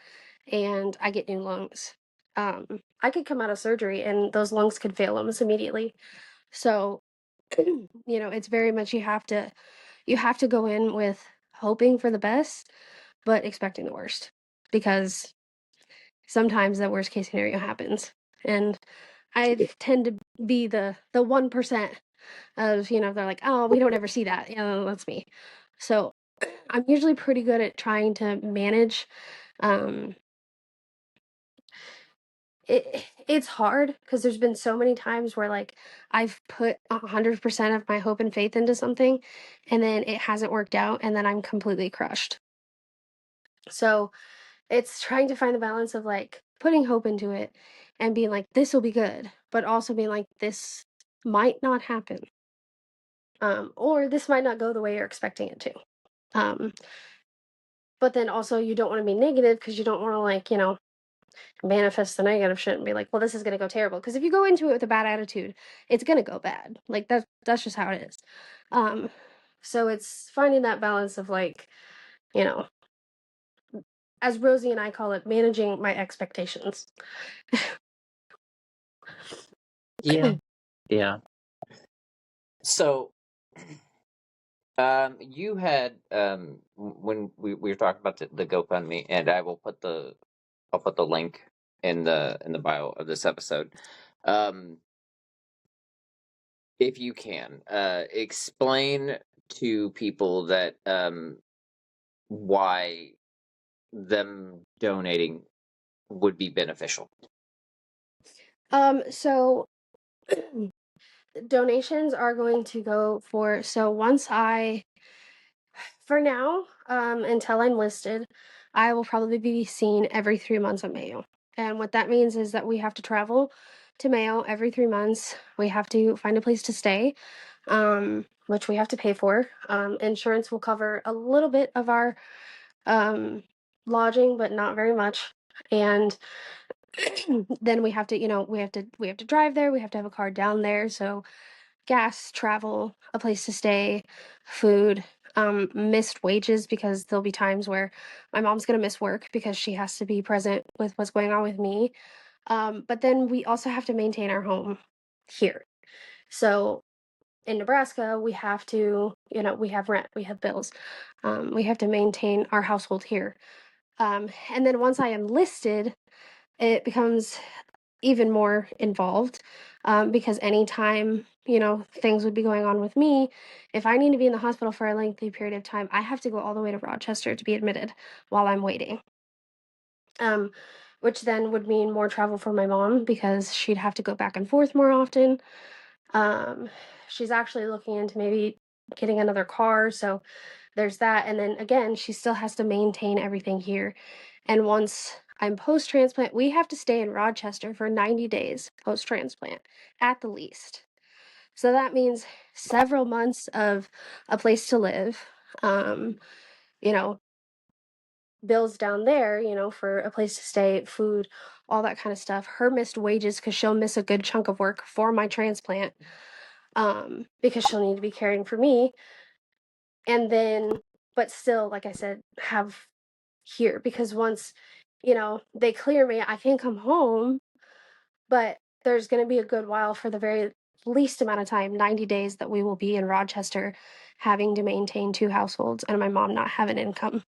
Speaker 3: and I get new lungs, I could come out of surgery and those lungs could fail almost immediately. So, it's very much you have to go in with hoping for the best, but expecting the worst because sometimes the worst case scenario happens. And I tend to be the 1% of, they're like, "Oh, we don't ever see that." That's me. So, I'm usually pretty good at trying to manage. um it's hard because there's been so many times where, like, I've put 100% of my hope and faith into something, and then it hasn't worked out, and then I'm completely crushed. So, it's trying to find the balance of, like, putting hope into it and being like, "This will be good," but also being like, "This might not happen," or, "This might not go the way you're expecting it to." Um, but then also you don't wanna be negative because you don't wanna, like, manifest the negative shit and be like, "Well, this is gonna go terrible." Because if you go into it with a bad attitude, it's gonna go bad. Like, that's just how it is. Um, so it's finding that balance of, like, you know, as Rosie and I call it, managing my expectations.
Speaker 2: Yeah, yeah. So, you had when we were talking about the GoFundMe, and I'll put the link in the bio of this episode. Um, if you can, explain to people that why them donating would be beneficial.
Speaker 3: So donations are going to go for so once I for now, until I'm listed, I will probably be seen every 3 months at Mayo. And what that means is that we have to travel to Mayo every 3 months. We have to find a place to stay, which we have to pay for. Insurance will cover a little bit of our um, lodging, but not very much. And then we have to drive there. We have to have a car down there. So gas, travel, a place to stay, food, missed wages because there'll be times where my mom's gonna miss work because she has to be present with what's going on with me. But then we also have to maintain our home here. So in Nebraska, we have to, we have rent, we have bills, we have to maintain our household here. And then once I am listed, it becomes even more involved because anytime things would be going on with me, if I need to be in the hospital for a lengthy period of time, I have to go all the way to Rochester to be admitted while I'm waiting, um, which then would mean more travel for my mom because she'd have to go back and forth more often. um, she's actually looking into maybe getting another car, so there's that. And then again, she still has to maintain everything here. And once I'm post transplant. We have to stay in Rochester for 90 days post transplant at the least. So that means several months of a place to live. You know, bills down there, for a place to stay, food, all that kind of stuff. Her missed wages because she'll miss a good chunk of work for my transplant, because she'll need to be caring for me. And then, but still, like I said, have here because once, they clear me, I can come home, but there's going to be a good while for the very least amount of time, 90 days, that we will be in Rochester having to maintain two households and my mom not have an income.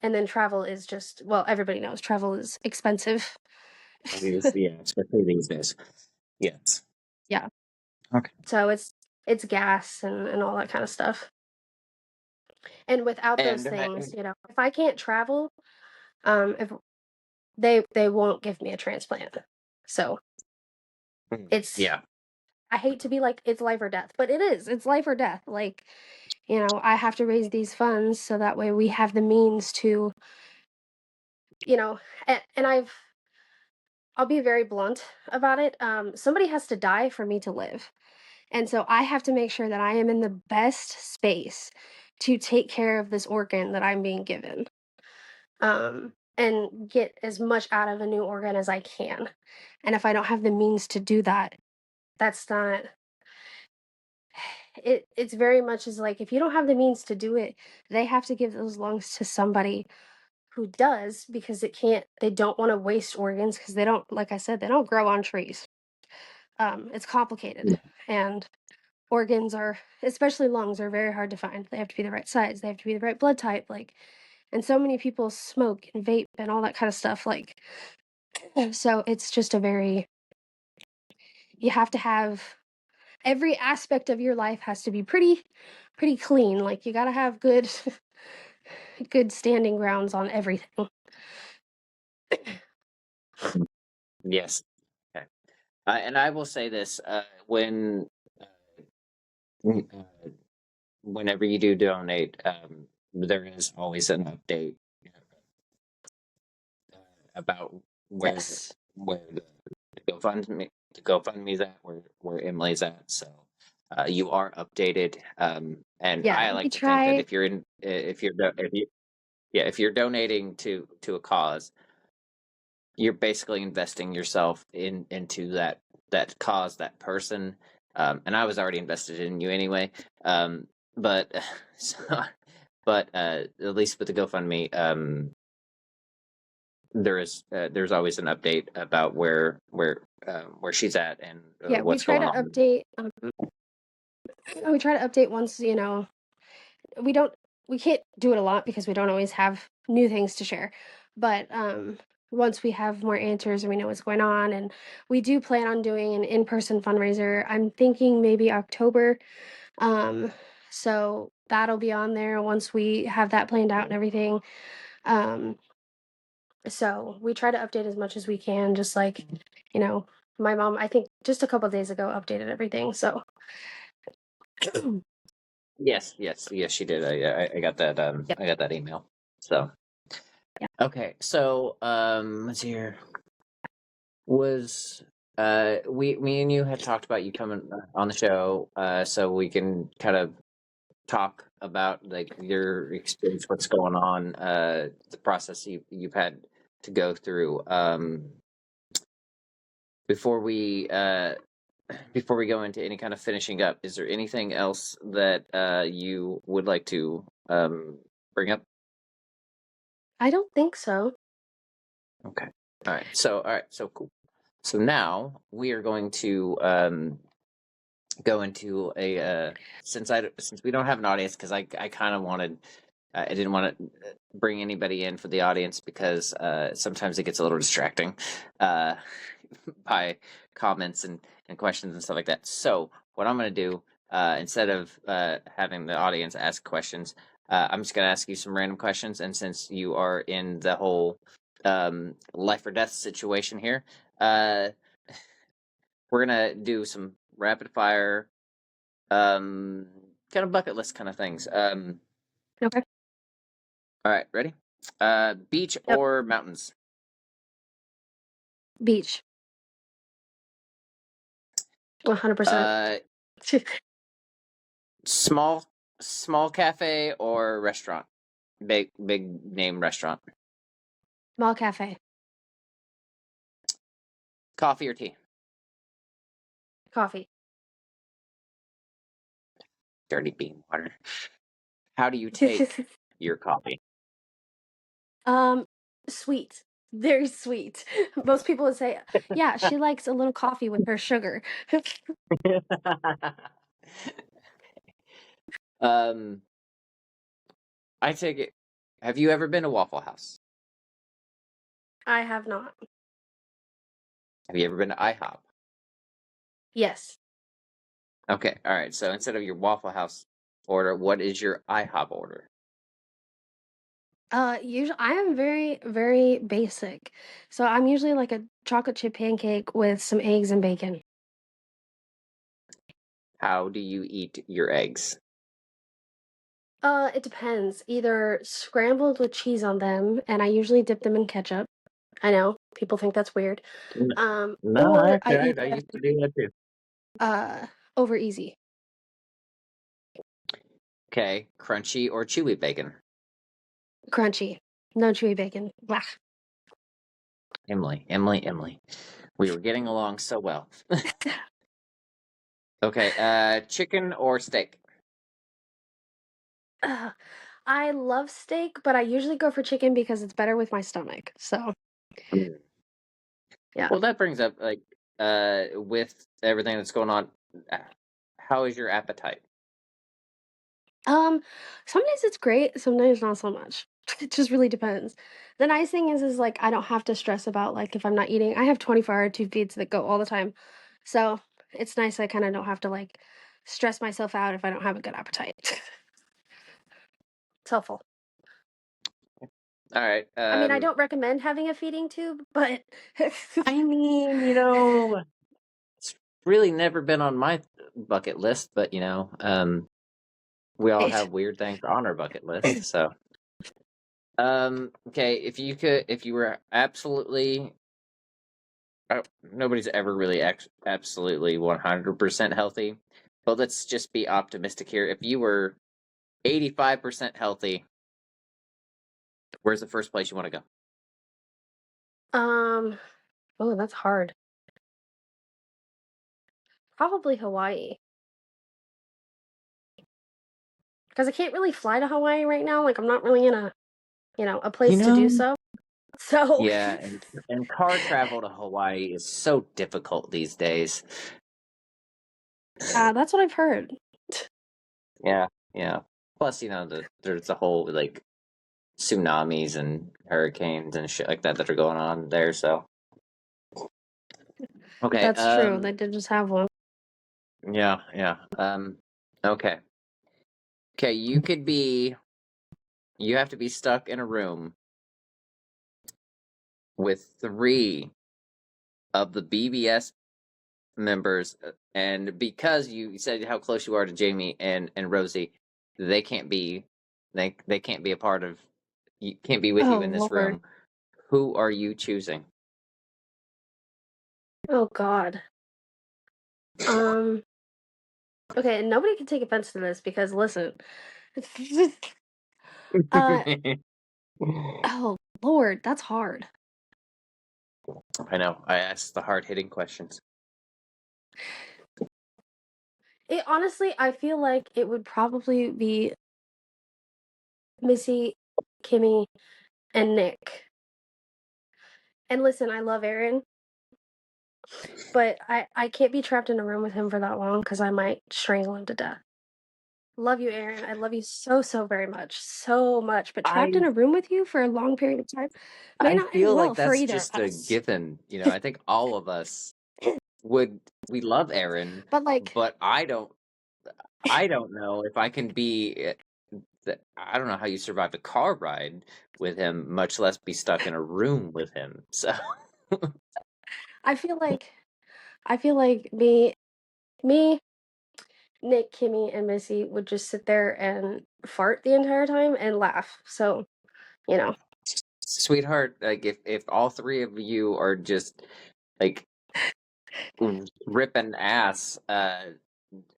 Speaker 3: And then travel is just, well, everybody knows travel is expensive.
Speaker 2: Obviously, yeah, especially these days. Yes.
Speaker 3: Yeah.
Speaker 2: Okay.
Speaker 3: So it's gas and all that kind of stuff. And without those
Speaker 2: And
Speaker 3: things, if I can't travel, if they won't give me a transplant. So it's
Speaker 2: yeah,
Speaker 3: I hate to be like it's life or death, but it is. It's life or death. Like, I have to raise these funds so that way we have the means to, and I'll be very blunt about it. Somebody has to die for me to live. And so I have to make sure that I am in the best space to take care of this organ that I'm being given. And get as much out of a new organ as I can. And if I don't have the means to do that, that's not it's very much as like if you don't have the means to do it, they have to give those lungs to somebody who does because they don't want to waste organs because they don't, like I said, they don't grow on trees. It's complicated.
Speaker 2: yeah.
Speaker 3: And organs are, especially lungs, are very hard to find. They have to be the right size, they have to be the right blood type, like, and so many people smoke and vape and all that kind of stuff, like, so it's just you have to have every aspect of your life has to be pretty clean. Like you got to have good good standing grounds on everything.
Speaker 2: Yes. Okay. And I will say this: uh, uh, whenever you do donate, there is always an update about where
Speaker 3: Yes.
Speaker 2: where the GoFundMe's at, where Emily's at. So you are updated. And
Speaker 3: Yeah,
Speaker 2: I
Speaker 3: we
Speaker 2: like to think that
Speaker 3: try.
Speaker 2: if you're in, if you yeah, if you're donating to a cause, you're basically investing yourself into that cause, that person. And I was already invested in you anyway. But so, but at least with the GoFundMe, there's always an update about where she's at and
Speaker 3: Yeah, we
Speaker 2: what's
Speaker 3: try to
Speaker 2: going on.
Speaker 3: update. We try to update once, we don't we can't do it a lot because we don't always have new things to share. But once we have more answers and we know what's going on, and we do plan on doing an in-person fundraiser. I'm thinking maybe October. Um, so that'll be on there once we have that planned out and everything. Um, so we try to update as much as we can, just like, you know, my mom, I think just a couple days ago updated everything. So
Speaker 2: Yes, she did. I got that.
Speaker 3: yep.
Speaker 2: I got that email. So
Speaker 3: Yeah.
Speaker 2: okay, so let's see here. Was me and you had talked about you coming on the show, so we can kind of talk about like your experience, what's going on, the process you've had to go through. Before we before we go into any kind of finishing up, is there anything else that you would like to bring up?
Speaker 3: I don't think so.
Speaker 2: Okay. All right. So cool. So now we are going to go into a since we don't have an audience because I kind of wanted I didn't want to bring anybody in for the audience because sometimes it gets a little distracting uh, by comments and questions and stuff like that. So what I'm going to do instead of having the audience ask questions, I'm just going to ask you some random questions. And since you are in the whole life or death situation here, uh, we're going to do some rapid fire kind of bucket list kind of things.
Speaker 3: Okay.
Speaker 2: All right, ready? Beach
Speaker 3: Yep,
Speaker 2: or mountains?
Speaker 3: beach, 100%.
Speaker 2: Uh, small small cafe or restaurant? Big name restaurant.
Speaker 3: Mall cafe,
Speaker 2: Coffee or tea?
Speaker 3: coffee.
Speaker 2: Dirty bean water. How do you take your coffee?
Speaker 3: Um, Sweet, very sweet. Most people would say, yeah, she likes a little coffee with her sugar.
Speaker 2: um, I take it. Have you ever been to Waffle House?
Speaker 3: I have not.
Speaker 2: Have you ever been to IHOP?
Speaker 3: Yes.
Speaker 2: Okay, all right. So instead of your Waffle House order, what is your IHOP order?
Speaker 3: Usually I am very, very basic. So I'm usually like a chocolate chip pancake with some eggs and bacon.
Speaker 2: How do you eat your eggs?
Speaker 3: It depends. Either scrambled with cheese on them, and I usually dip them in ketchup. I know people think that's weird.
Speaker 2: N- No,
Speaker 3: Or I
Speaker 2: actually,
Speaker 3: eat
Speaker 2: I
Speaker 3: them
Speaker 2: used to do that too.
Speaker 3: over easy.
Speaker 2: Okay, crunchy or chewy bacon?
Speaker 3: Crunchy. No chewy bacon. Blah.
Speaker 2: Emily. We were getting along so well. Okay, chicken or steak?
Speaker 3: Ugh. I love steak, but I usually go for chicken because it's better with my stomach. So,
Speaker 2: Mm.
Speaker 3: yeah.
Speaker 2: Well, that brings up like with everything that's going on, uh, how is your appetite?
Speaker 3: Um, Sometimes it's great, sometimes not so much. It just really depends. The nice thing is like I don't have to stress about like if I'm not eating. I have 24-hour tube feeds that go all the time. So, it's nice I kind of don't have to like stress myself out if I don't have a good appetite. It's helpful.
Speaker 2: All right.
Speaker 3: I mean, I don't recommend having a feeding tube, but
Speaker 2: I mean, it's really never been on my bucket list, but we all
Speaker 3: it,
Speaker 2: have weird things on our bucket list. So, okay, if you were absolutely, nobody's ever really absolutely 100% healthy, but let's just be optimistic here. If you were 85% healthy, where's the first place you want to go?
Speaker 3: um oh, that's hard. Probably Hawaii. Because I can't really fly to Hawaii right now. Like I'm not really in a
Speaker 2: You
Speaker 3: place to do
Speaker 2: know,
Speaker 3: so. So,
Speaker 2: yeah, and car travel to Hawaii is so difficult these days.
Speaker 3: that's what I've heard.
Speaker 2: Yeah, yeah. Plus, there's a whole like tsunamis and hurricanes and shit like that are going on there. So okay,
Speaker 3: That's true. They did just have one.
Speaker 2: yeah, yeah. Okay, okay. You have to be stuck in a room with three of the BBS members, and because you said how close you are to Jamie and Rosie, they can't be they can't be a part of you can't be with you in
Speaker 3: Oh
Speaker 2: this
Speaker 3: Lord.
Speaker 2: room. Who are you choosing?
Speaker 3: Oh God. Um. Okay, nobody can take offense to this because listen. uh. Oh Lord, that's hard.
Speaker 2: I know. I asked the hard hitting questions.
Speaker 3: It honestly, I feel like it would probably be Missy, Kimmy, and Nick. And listen, I love Aaron, but I can't be trapped in a room with him for that long because I might strangle him to death. Love you, Aaron. I love you so, so very much. So much. But trapped in
Speaker 2: I
Speaker 3: a room with you for a long period of time may
Speaker 2: I
Speaker 3: not end
Speaker 2: feel
Speaker 3: well
Speaker 2: like
Speaker 3: for
Speaker 2: that's
Speaker 3: either of
Speaker 2: just a
Speaker 3: us.
Speaker 2: given. I think all of us would we love Aaron,
Speaker 3: But like,
Speaker 2: but I don't know if I can be I don't know how you survive a car ride with him, much less be stuck in a room with him. So
Speaker 3: I feel like I feel like me, Nick, Kimmy, and Missy would just sit there and fart the entire time and laugh. So, you know.
Speaker 2: Sweetheart, like if all three of you are just like ripping ass,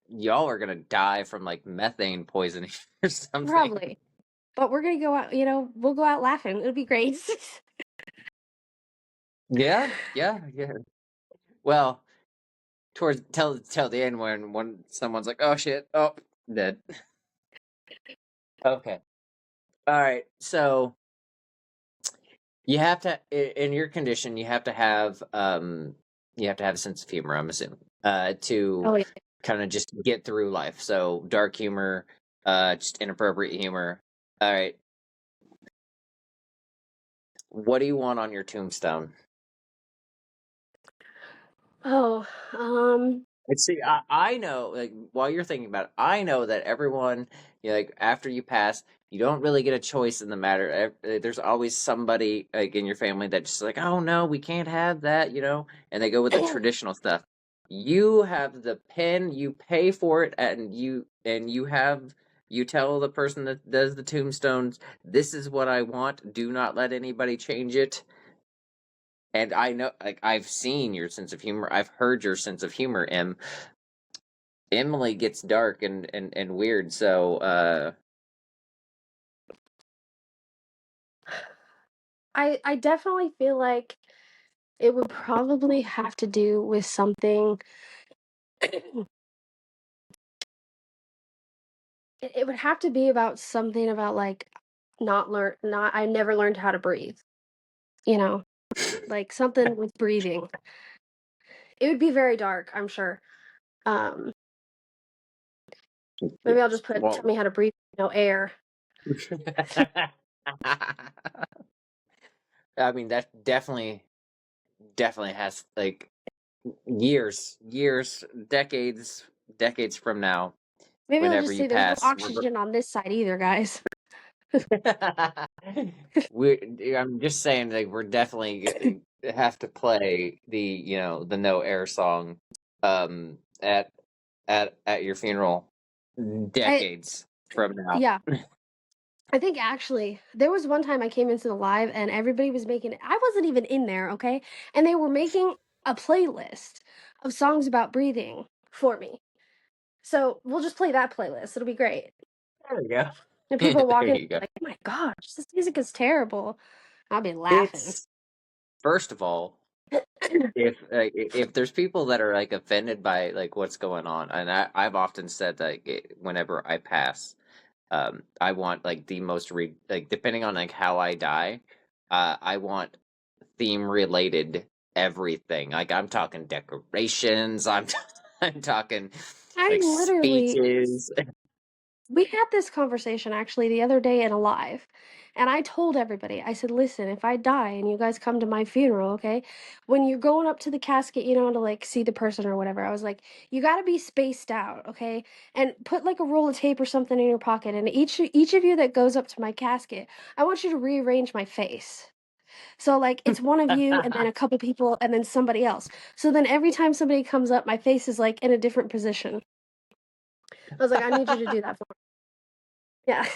Speaker 2: y'all are gonna die from like methane poisoning or something.
Speaker 3: Probably. But we're gonna go out, you know, we'll go out laughing. It'll be great.
Speaker 2: Yeah, yeah, yeah. Well, towards till the end when someone's like, "Oh shit, oh dead." Okay, all right. So you have to in your condition, you have to have a sense of humor. I'm assuming to
Speaker 3: Oh yeah.
Speaker 2: kind of just get through life. So dark humor, just inappropriate humor. All right. What do you want on your tombstone?
Speaker 3: Oh,
Speaker 2: Let's see. I know, like, while you're thinking about it, I know that everyone, you know, like, after you pass, you don't really get a choice in the matter. There's always somebody, like, in your family that just like, oh no, we can't have that, you know, and they go with the traditional stuff. You have the pen, you pay for it, and you tell the person that does the tombstones, this is what I want. Do not let anybody change it. And I know, like, I've seen your sense of humor. I've heard your sense of humor, Em. Emily gets dark and weird, so
Speaker 3: I definitely feel like it would probably have to do with something. It would have to be about something about like not I never learned how to breathe, you know, like something with breathing. It would be very dark, I'm sure. Um, maybe I'll just put tell
Speaker 2: well
Speaker 3: me how to breathe, no air.
Speaker 2: I mean that definitely has like years, decades from now,
Speaker 3: Maybe I'll
Speaker 2: whenever
Speaker 3: just
Speaker 2: you
Speaker 3: say there's no
Speaker 2: pass,
Speaker 3: oxygen on this side either, guys.
Speaker 2: I'm just saying, like, we're definitely have to play the, you know, the no air song um at at your funeral
Speaker 3: I
Speaker 2: decades from now.
Speaker 3: yeah, I think actually there was one time I came into the live and everybody was making I wasn't even in there, okay? And they were making a playlist of songs about breathing for me. So we'll just play that playlist. It'll be great.
Speaker 2: There we go.
Speaker 3: And people walk
Speaker 2: There
Speaker 3: in
Speaker 2: you go.
Speaker 3: like, "Oh my gosh, this music is terrible." I'll be laughing.
Speaker 2: It's first of all, if there's people that are like offended by like what's going on, and I've often said that whenever I pass, I want like the most like depending on like how I die, I want theme related everything. Like I'm talking decorations, I'm talking
Speaker 3: I
Speaker 2: like
Speaker 3: literally
Speaker 2: speeches.
Speaker 3: we had this conversation actually the other day in a live. And I told everybody, I said, listen, if I die and you guys come to my funeral, okay, when you're going up to the casket, you know, to like see the person or whatever, I was like, you got to be spaced out, okay? And put like a roll of tape or something in your pocket. And each of you that goes up to my casket, I want you to rearrange my face. So like it's one of you and then a couple people and then somebody else. So then every time somebody comes up, my face is like in a different position. I was like, I need you to do that for me. Yeah.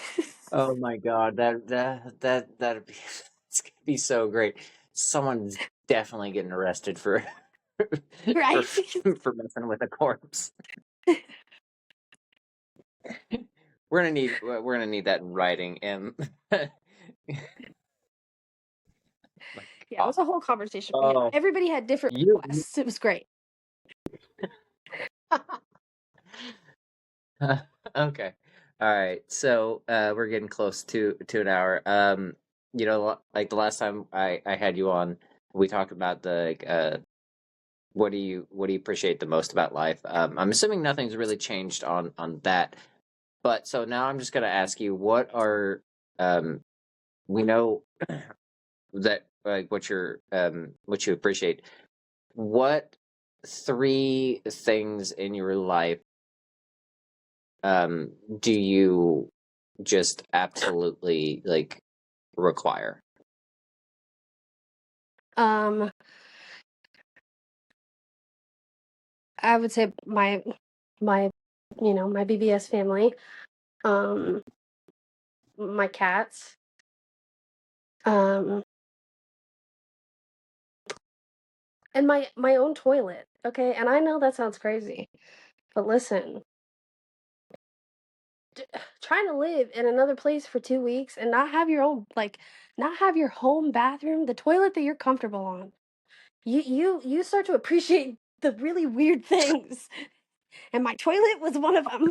Speaker 2: Oh my God, that'd be it's gonna be so great. Someone's definitely getting arrested for for
Speaker 3: Right?
Speaker 2: for messing with a corpse. We're gonna need that in writing. And my
Speaker 3: Yeah, it
Speaker 2: God,
Speaker 3: was a whole conversation we had.
Speaker 2: oh
Speaker 3: Everybody had different
Speaker 2: you.
Speaker 3: requests. It was great.
Speaker 2: Okay, all right. So we're getting close to an hour. You know, like the last time I had you on, we talked about the like, what do you appreciate the most about life? I'm assuming nothing's really changed on that. But so now I'm just gonna ask you, what are we know that like what you appreciate. What three things in your life do you just absolutely like require?
Speaker 3: Um, I would say my my BBS family, um, my cats, Um, and my own toilet, okay? And I know that sounds crazy, but listen, trying to live in another place for 2 weeks and not have your own, like, not have your home bathroom, the toilet that you're comfortable on. You start to appreciate the really weird things, and my toilet was one of them.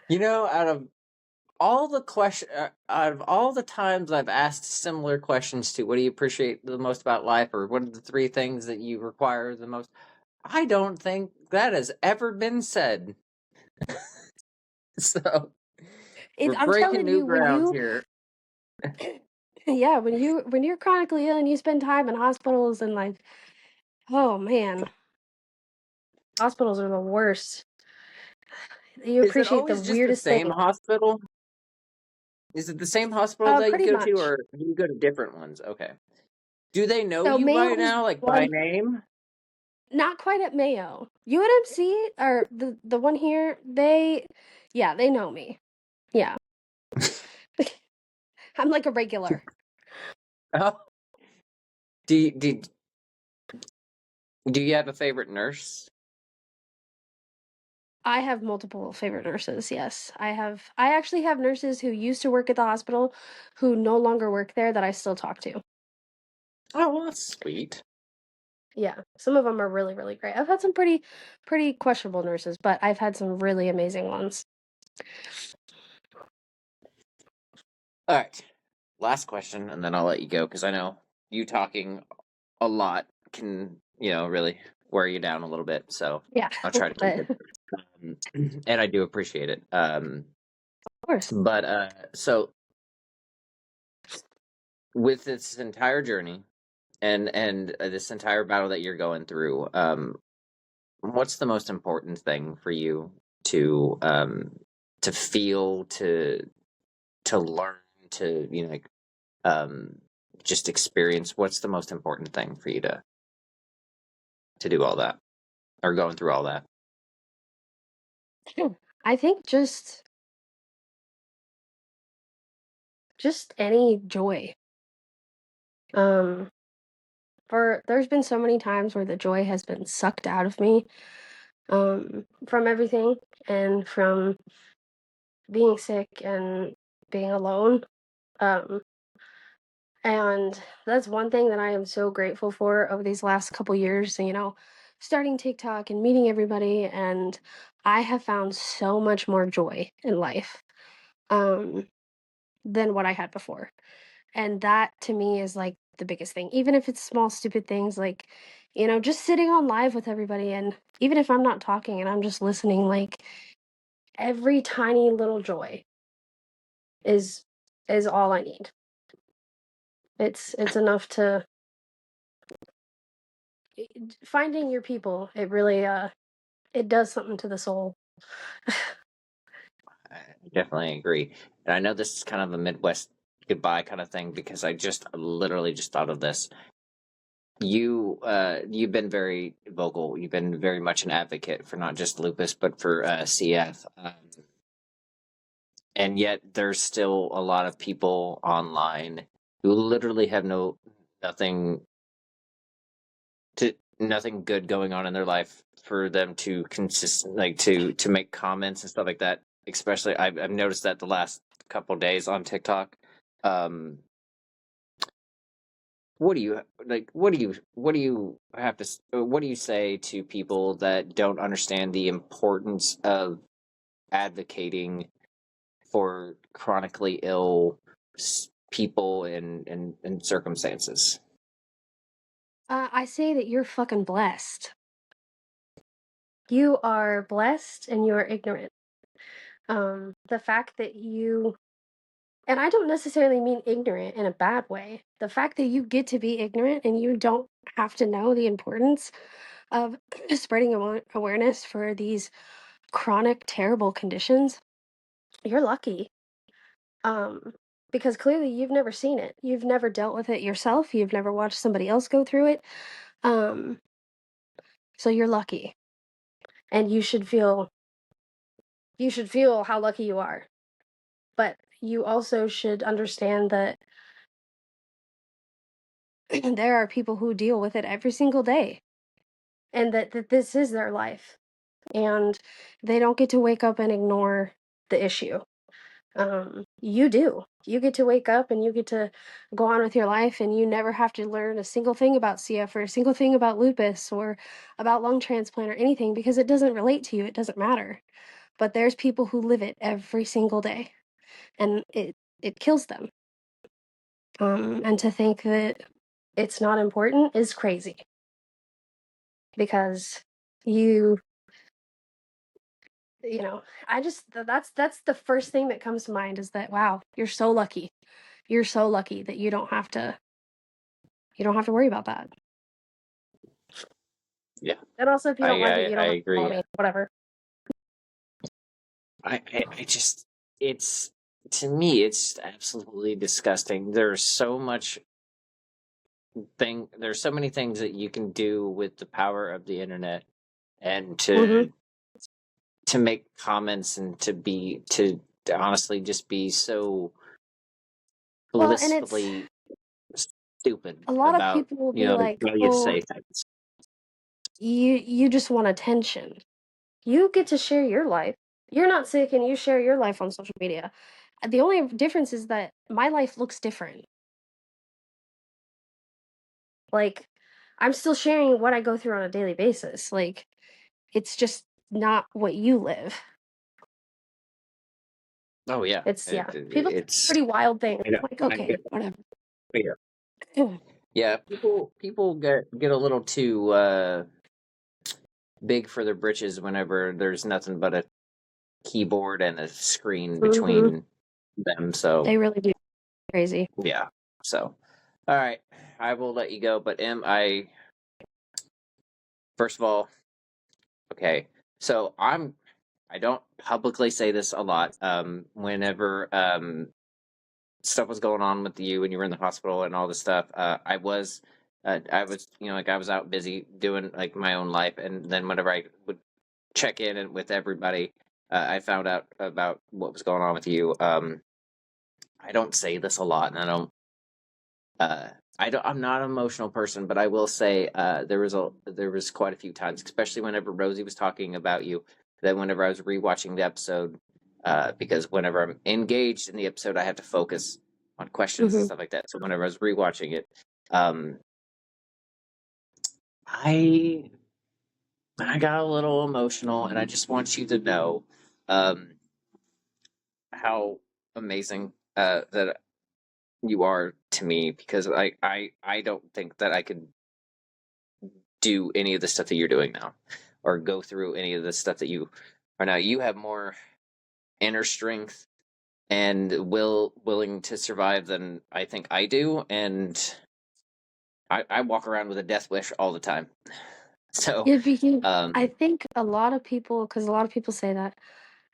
Speaker 2: You know, out of all the times I've asked similar questions to what do you appreciate the most about life, or what are the three things that you require the most, I don't think that has ever been said. So we're
Speaker 3: I'm
Speaker 2: breaking
Speaker 3: telling
Speaker 2: new
Speaker 3: you,
Speaker 2: ground here.
Speaker 3: yeah, when you're chronically ill and you spend time in hospitals and like, oh man, hospitals are the worst. You
Speaker 2: Is it
Speaker 3: appreciate the
Speaker 2: always just the
Speaker 3: weirdest
Speaker 2: same
Speaker 3: thing.
Speaker 2: hospital? Is it the same hospital that you
Speaker 3: Pretty
Speaker 2: go to,
Speaker 3: much.
Speaker 2: or do you go to different ones? Okay. Do they know
Speaker 3: So
Speaker 2: you by
Speaker 3: Mayo's
Speaker 2: now, like by
Speaker 3: one,
Speaker 2: name?
Speaker 3: not quite at Mayo. UNMC or the one here, yeah, they know me. Yeah, I'm like a regular.
Speaker 2: Oh, do you, do do you have a favorite nurse?
Speaker 3: I have multiple favorite nurses. Yes, I actually have nurses who used to work at the hospital who no longer work there that I still talk to.
Speaker 2: Oh, well, that's sweet.
Speaker 3: Yeah, some of them are really, really great. I've had some pretty questionable nurses, but I've had some really amazing ones.
Speaker 2: All right. Last question, and then I'll let you go because I know you talking a lot can, really wear you down a little bit. So
Speaker 3: Yeah,
Speaker 2: I'll
Speaker 3: a
Speaker 2: try to
Speaker 3: little
Speaker 2: keep
Speaker 3: bit.
Speaker 2: it. And I do appreciate it.
Speaker 3: Of course.
Speaker 2: But so with this entire journey and this entire battle that you're going through, what's the most important thing for you to feel, to learn, to um just experience? What's the most important thing for you to do all that, or going through all that?
Speaker 3: I think just any joy. Um, for there's been so many times where the joy has been sucked out of me, from everything and from being sick and being alone. Um, and that's one thing that I am so grateful for over these last couple years, starting TikTok and meeting everybody, and I have found so much more joy in life, um, than what I had before. And that to me is like the biggest thing. Even if it's small stupid things like, just sitting on live with everybody, and even if I'm not talking and I'm just listening, like every tiny little joy is is all I need. It's enough to finding your people. It really it does something to the soul.
Speaker 2: I definitely agree. And I know this is kind of a Midwest goodbye kind of thing because I just literally just thought of this. You've been very vocal. You've been very much an advocate for not just lupus but for CF. And yet there's still a lot of people online who literally have nothing nothing good going on in their life for them to consist like to make comments and stuff like that. Especially, I've noticed that the last couple days on TikTok. Um, what do you like? What do you say to people that don't understand the importance of advocating for chronically ill people and circumstances?
Speaker 3: I say that you're fucking blessed. You are blessed and you are ignorant. The fact that you, and I don't necessarily mean ignorant in a bad way. The fact that you get to be ignorant and you don't have to know the importance of spreading awareness for these chronic, terrible conditions, you're lucky. Um, because clearly you've never seen it. You've never dealt with it yourself. You've never watched somebody else go through it. Um, so you're lucky. And you should feel how lucky you are. But you also should understand that there are people who deal with it every single day, and that this is their life, and they don't get to wake up and ignore the issue. You do. You get to wake up and you get to go on with your life, and you never have to learn a single thing about CF or a single thing about lupus or about lung transplant or anything, because it doesn't relate to you. It doesn't matter. But there's people who live it every single day, and it kills them. And to think that it's not important is crazy, because you you know, I just that's the first thing that comes to mind, is that wow, you're so lucky. You're so lucky that you don't have to worry about that.
Speaker 2: Yeah,
Speaker 3: And also, if you don't like it, you
Speaker 2: I
Speaker 3: don't have to follow
Speaker 2: agree.
Speaker 3: me. Whatever.
Speaker 2: I just, it's, to me, it's absolutely disgusting. There's so many things that you can do with the power of the internet, and
Speaker 3: Mhm.
Speaker 2: to make comments, and to honestly just be so
Speaker 3: Well, and it's
Speaker 2: blissfully stupid
Speaker 3: a lot of
Speaker 2: about,
Speaker 3: people will be like,
Speaker 2: how you
Speaker 3: "Oh,
Speaker 2: say things.
Speaker 3: you just want attention." You get to share your life. You're not sick, and you share your life on social media. The only difference is that my life looks different. Like, I'm still sharing what I go through on a daily basis. Like, it's just not what you live.
Speaker 2: Oh yeah,
Speaker 3: It's yeah. People say
Speaker 2: it's,
Speaker 3: pretty wild things.
Speaker 2: you know,
Speaker 3: I'm like,
Speaker 2: I
Speaker 3: okay,
Speaker 2: get,
Speaker 3: whatever.
Speaker 2: yeah, yeah. People get a little too big for their britches whenever there's nothing but a keyboard and a screen
Speaker 3: Mhm.
Speaker 2: between them. So
Speaker 3: They really do crazy.
Speaker 2: yeah. So all right, I will let you go. But I first of all, okay. So I don't publicly say this a lot. Whenever stuff was going on with you when you were in the hospital and all this stuff, I was, like, I was out busy doing like my own life, and then whenever I would check in with everybody, I found out about what was going on with you. I don't say this a lot, and uh, I'm not an emotional person, but I will say there was quite a few times, especially whenever Rosie was talking about you, that whenever I was rewatching the episode, because whenever I'm engaged in the episode, I have to focus on questions and
Speaker 3: Mhm.
Speaker 2: stuff like that. So whenever I was rewatching it, um, I I got a little emotional, and I just want you to know, um, how amazing that you are to me, because I don't think that I could do any of the stuff that you're doing now, or go through any of the stuff that you are now. You have more inner strength and willing to survive than I think I do, and I walk around with a death wish all the time. So,
Speaker 3: It'd be huge. I
Speaker 2: um,
Speaker 3: think a lot of people, because a lot of people say that,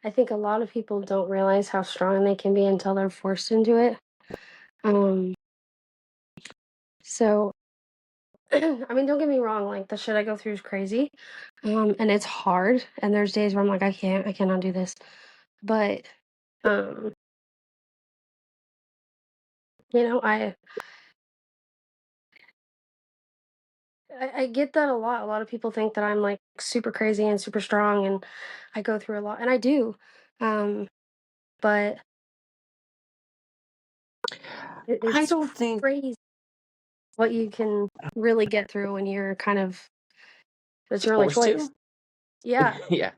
Speaker 3: I think a lot of people don't realize how strong they can be until they're forced into it. Um, so, I mean, don't get me wrong, like, the shit I go through is crazy. And it's hard, and there's days where I'm like, I cannot do this. But, um, you know, I get that a lot. A lot of people think that I'm like super crazy and super strong, and I go through a lot, and I do. Um, but
Speaker 2: I
Speaker 3: it's
Speaker 2: don't think
Speaker 3: crazy what you can really get through when you're kind of it's your only
Speaker 2: forced to.
Speaker 3: choice. Yeah,
Speaker 2: Yeah,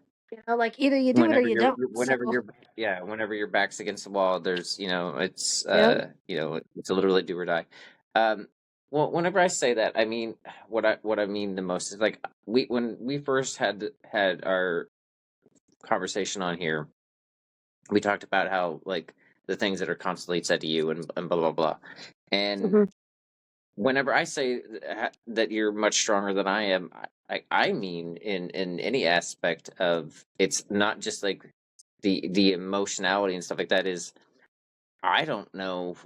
Speaker 3: like either you do it or you don't. So,
Speaker 2: whenever you're yeah, whenever your back's against the wall, there's,
Speaker 3: yep.
Speaker 2: it's literally do or die. um well, whenever I say that, I mean, what I mean the most is, like, when we first had our conversation on here, we talked about how, like, the things that are constantly said to you, and blah blah blah. And
Speaker 3: Mhm.
Speaker 2: whenever I say that you're much stronger than I am, I mean, in any aspect of, it's not just like the emotionality and stuff like that. Is, I don't know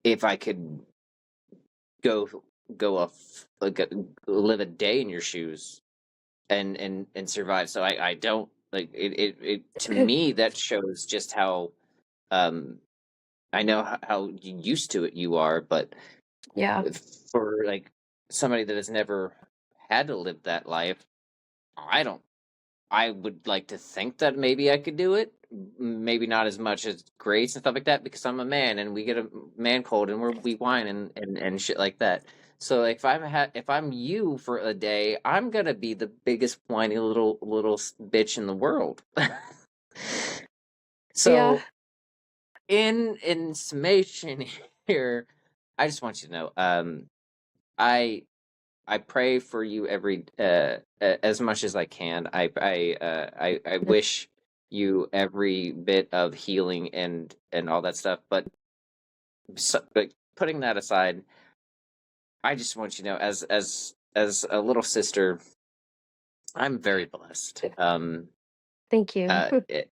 Speaker 2: if I could go go off, like, live a day in your shoes, and survive. So I don't, like, it to me, that shows just how I know how used to it you are, but
Speaker 3: Yeah.
Speaker 2: for like somebody that has never had to live that life, I don't. I would like to think that maybe I could do it. Maybe not as much as Grace and stuff like that because I'm a man and we get a man cold and we whine and shit like that. So like if I'm you for a day, I'm gonna be the biggest whiny little bitch in the world.
Speaker 3: Yeah.
Speaker 2: So in summation here, I just want you to know, I I pray for you as much as I can. I wish you every bit of healing and all that stuff. But putting that aside, I just want you to know, as a little sister, I'm very blessed.
Speaker 3: Thank you.
Speaker 2: Uh, it,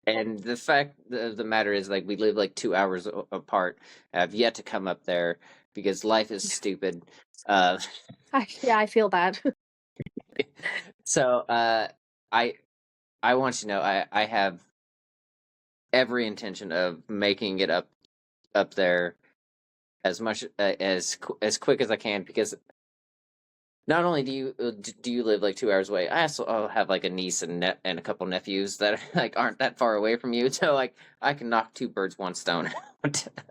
Speaker 2: and the fact of the matter is, like, we live like 2 hours apart. I've yet to come up there because life is stupid. Uh,
Speaker 3: Yeah, I feel bad.
Speaker 2: so I I want you to know I have every intention of making it up there as much as quick as I can because not only do you live like 2 hours away, I also have like a niece and a couple nephews that like aren't that far away from you, so like I can knock two birds one stone.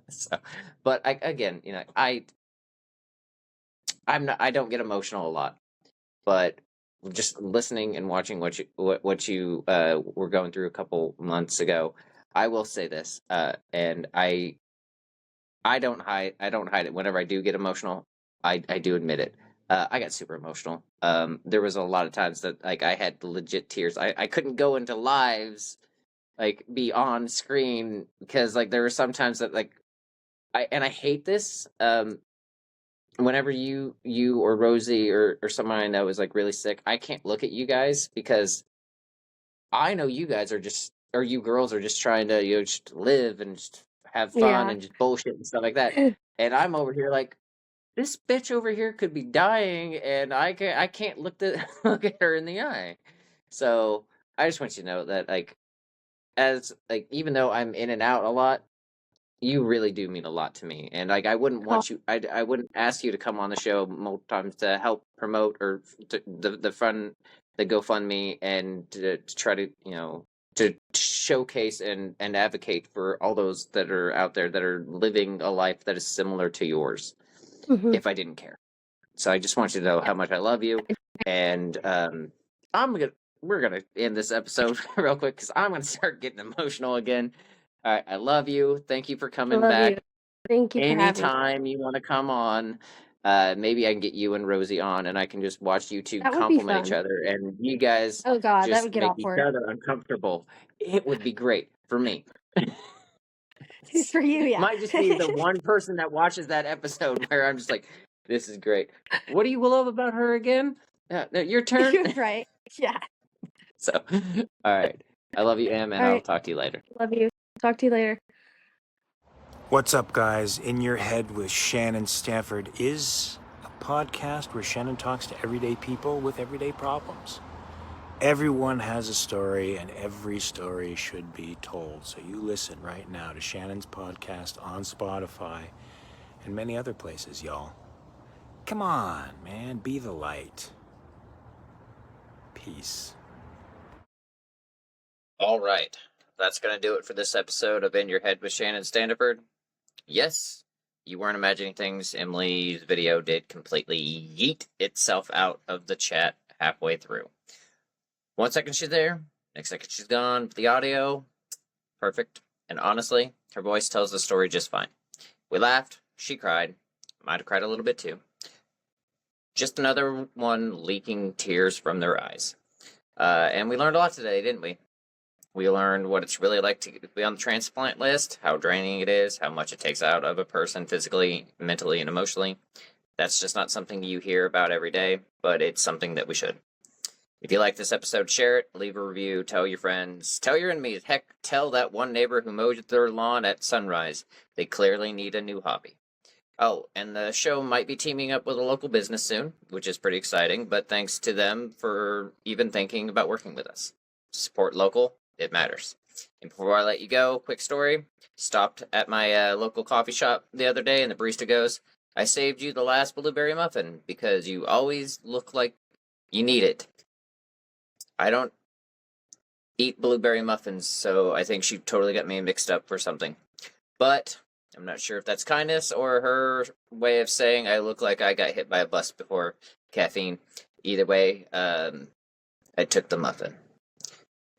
Speaker 2: So, but again, you know, I don't get emotional a lot, but just listening and watching what you were going through a couple months ago, I will say this, and I don't hide it. Whenever I do get emotional, I do admit it. I got super emotional. There was a lot of times that like I had legit tears. I couldn't go into lives like be on screen because like there were some times that like I hate this. Whenever you or Rosie or someone I know is like really sick, I can't look at you guys because I know you guys are just or you girls are just trying to just live and just have fun
Speaker 3: Yeah.
Speaker 2: and just bullshit and stuff like that. And I'm over here like this bitch over here could be dying and I can't look at her in the eye. So I just want you to know that like as like even though I'm in and out a lot, you really do mean a lot to me, and like I wouldn't
Speaker 3: Oh,
Speaker 2: want you. I wouldn't ask you to come on the show multiple times to help promote or the GoFundMe, and to try to to showcase and advocate for all those that are out there that are living a life that is similar to yours.
Speaker 3: mhm.
Speaker 2: If I didn't care, so I just want you to know
Speaker 3: Yeah.
Speaker 2: how much I love you, and I'm gonna we're gonna end this episode real quick because I'm gonna start getting emotional again. All right, I love you. Thank you for
Speaker 3: I
Speaker 2: coming
Speaker 3: love you.
Speaker 2: back.
Speaker 3: Thank you for having me.
Speaker 2: Anytime you want to come on, maybe I can get you and Rosie on, and I can just watch you two
Speaker 3: That would be
Speaker 2: compliment each
Speaker 3: fun.
Speaker 2: other, and you guys
Speaker 3: Oh God, that would
Speaker 2: just
Speaker 3: get
Speaker 2: make each
Speaker 3: awkward.
Speaker 2: other uncomfortable. It would be great for me.
Speaker 3: For you, yeah.
Speaker 2: Might just be the one person that watches that episode where I'm just like, this is great. What do you love about her again? No, your turn.
Speaker 3: You're right. Yeah.
Speaker 2: So, all right. I love you, Em, and
Speaker 3: All
Speaker 2: I'll
Speaker 3: right.
Speaker 2: talk to you later.
Speaker 3: Love you. Talk to you later.
Speaker 1: What's up, guys? In Your Head with Shannon Stanford is a podcast where Shannon talks to everyday people with everyday problems. Everyone has a story, and every story should be told. So you listen right now to Shannon's podcast on Spotify and many other places, y'all. Come on, man, be the light. Peace.
Speaker 2: All right. That's going to do it for this episode of In Your Head with Shannon Standiford. Yes, you weren't imagining things. Emily's video did completely yeet itself out of the chat halfway through. 1 second she's there, next second she's gone. The audio, perfect. And honestly, her voice tells the story just fine. We laughed, she cried, might have cried a little bit too. Just another one leaking tears from their eyes. And we learned a lot today, didn't we? We learned what it's really like to be on the transplant list, how draining it is, how much it takes out of a person physically, mentally, and emotionally. That's just not something you hear about every day, but it's something that we should. If you like this episode, share it, leave a review, tell your friends, tell your enemies, heck, tell that one neighbor who mowed their lawn at sunrise. They clearly need a new hobby. Oh, and the show might be teaming up with a local business soon, which is pretty exciting, but thanks to them for even thinking about working with us. Support local, it matters. And before I let you go, quick story. Stopped at my local coffee shop the other day, and the barista goes, I saved you the last blueberry muffin because you always look like you need it. I don't eat blueberry muffins, so I think she totally got me mixed up for something. But I'm not sure if that's kindness or her way of saying I look like I got hit by a bus before caffeine. Either way, I took the muffin.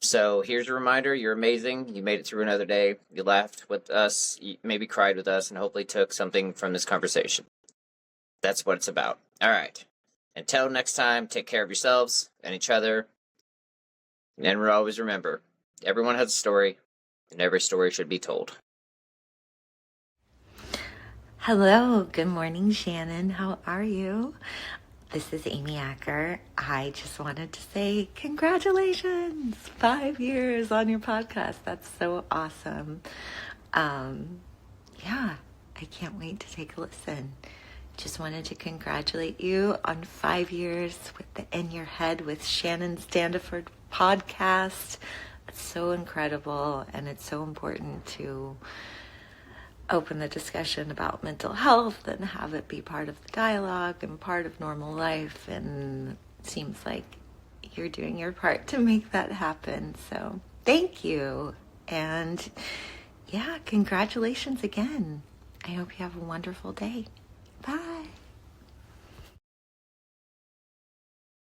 Speaker 2: So here's a reminder, you're amazing. You made it through another day. You laughed with us, you maybe cried with us, and hopefully took something from this conversation. That's what it's about. All right. Until next time, take care of yourselves and each other. And always remember, everyone has a story, and every story should be told.
Speaker 4: Hello, good morning, Shannon. How are you? This is Amy Acker. I just wanted to say congratulations, 5 years on your podcast. That's so awesome. Yeah, I can't wait to take a listen. Just wanted to congratulate you on 5 years with the In Your Head with Shannon Standiford podcast. It's so incredible, and it's so important to open the discussion about mental health and have it be part of the dialogue and part of normal life. And it seems like you're doing your part to make that happen. So thank you. And yeah, congratulations again. I hope you have a wonderful day. Bye.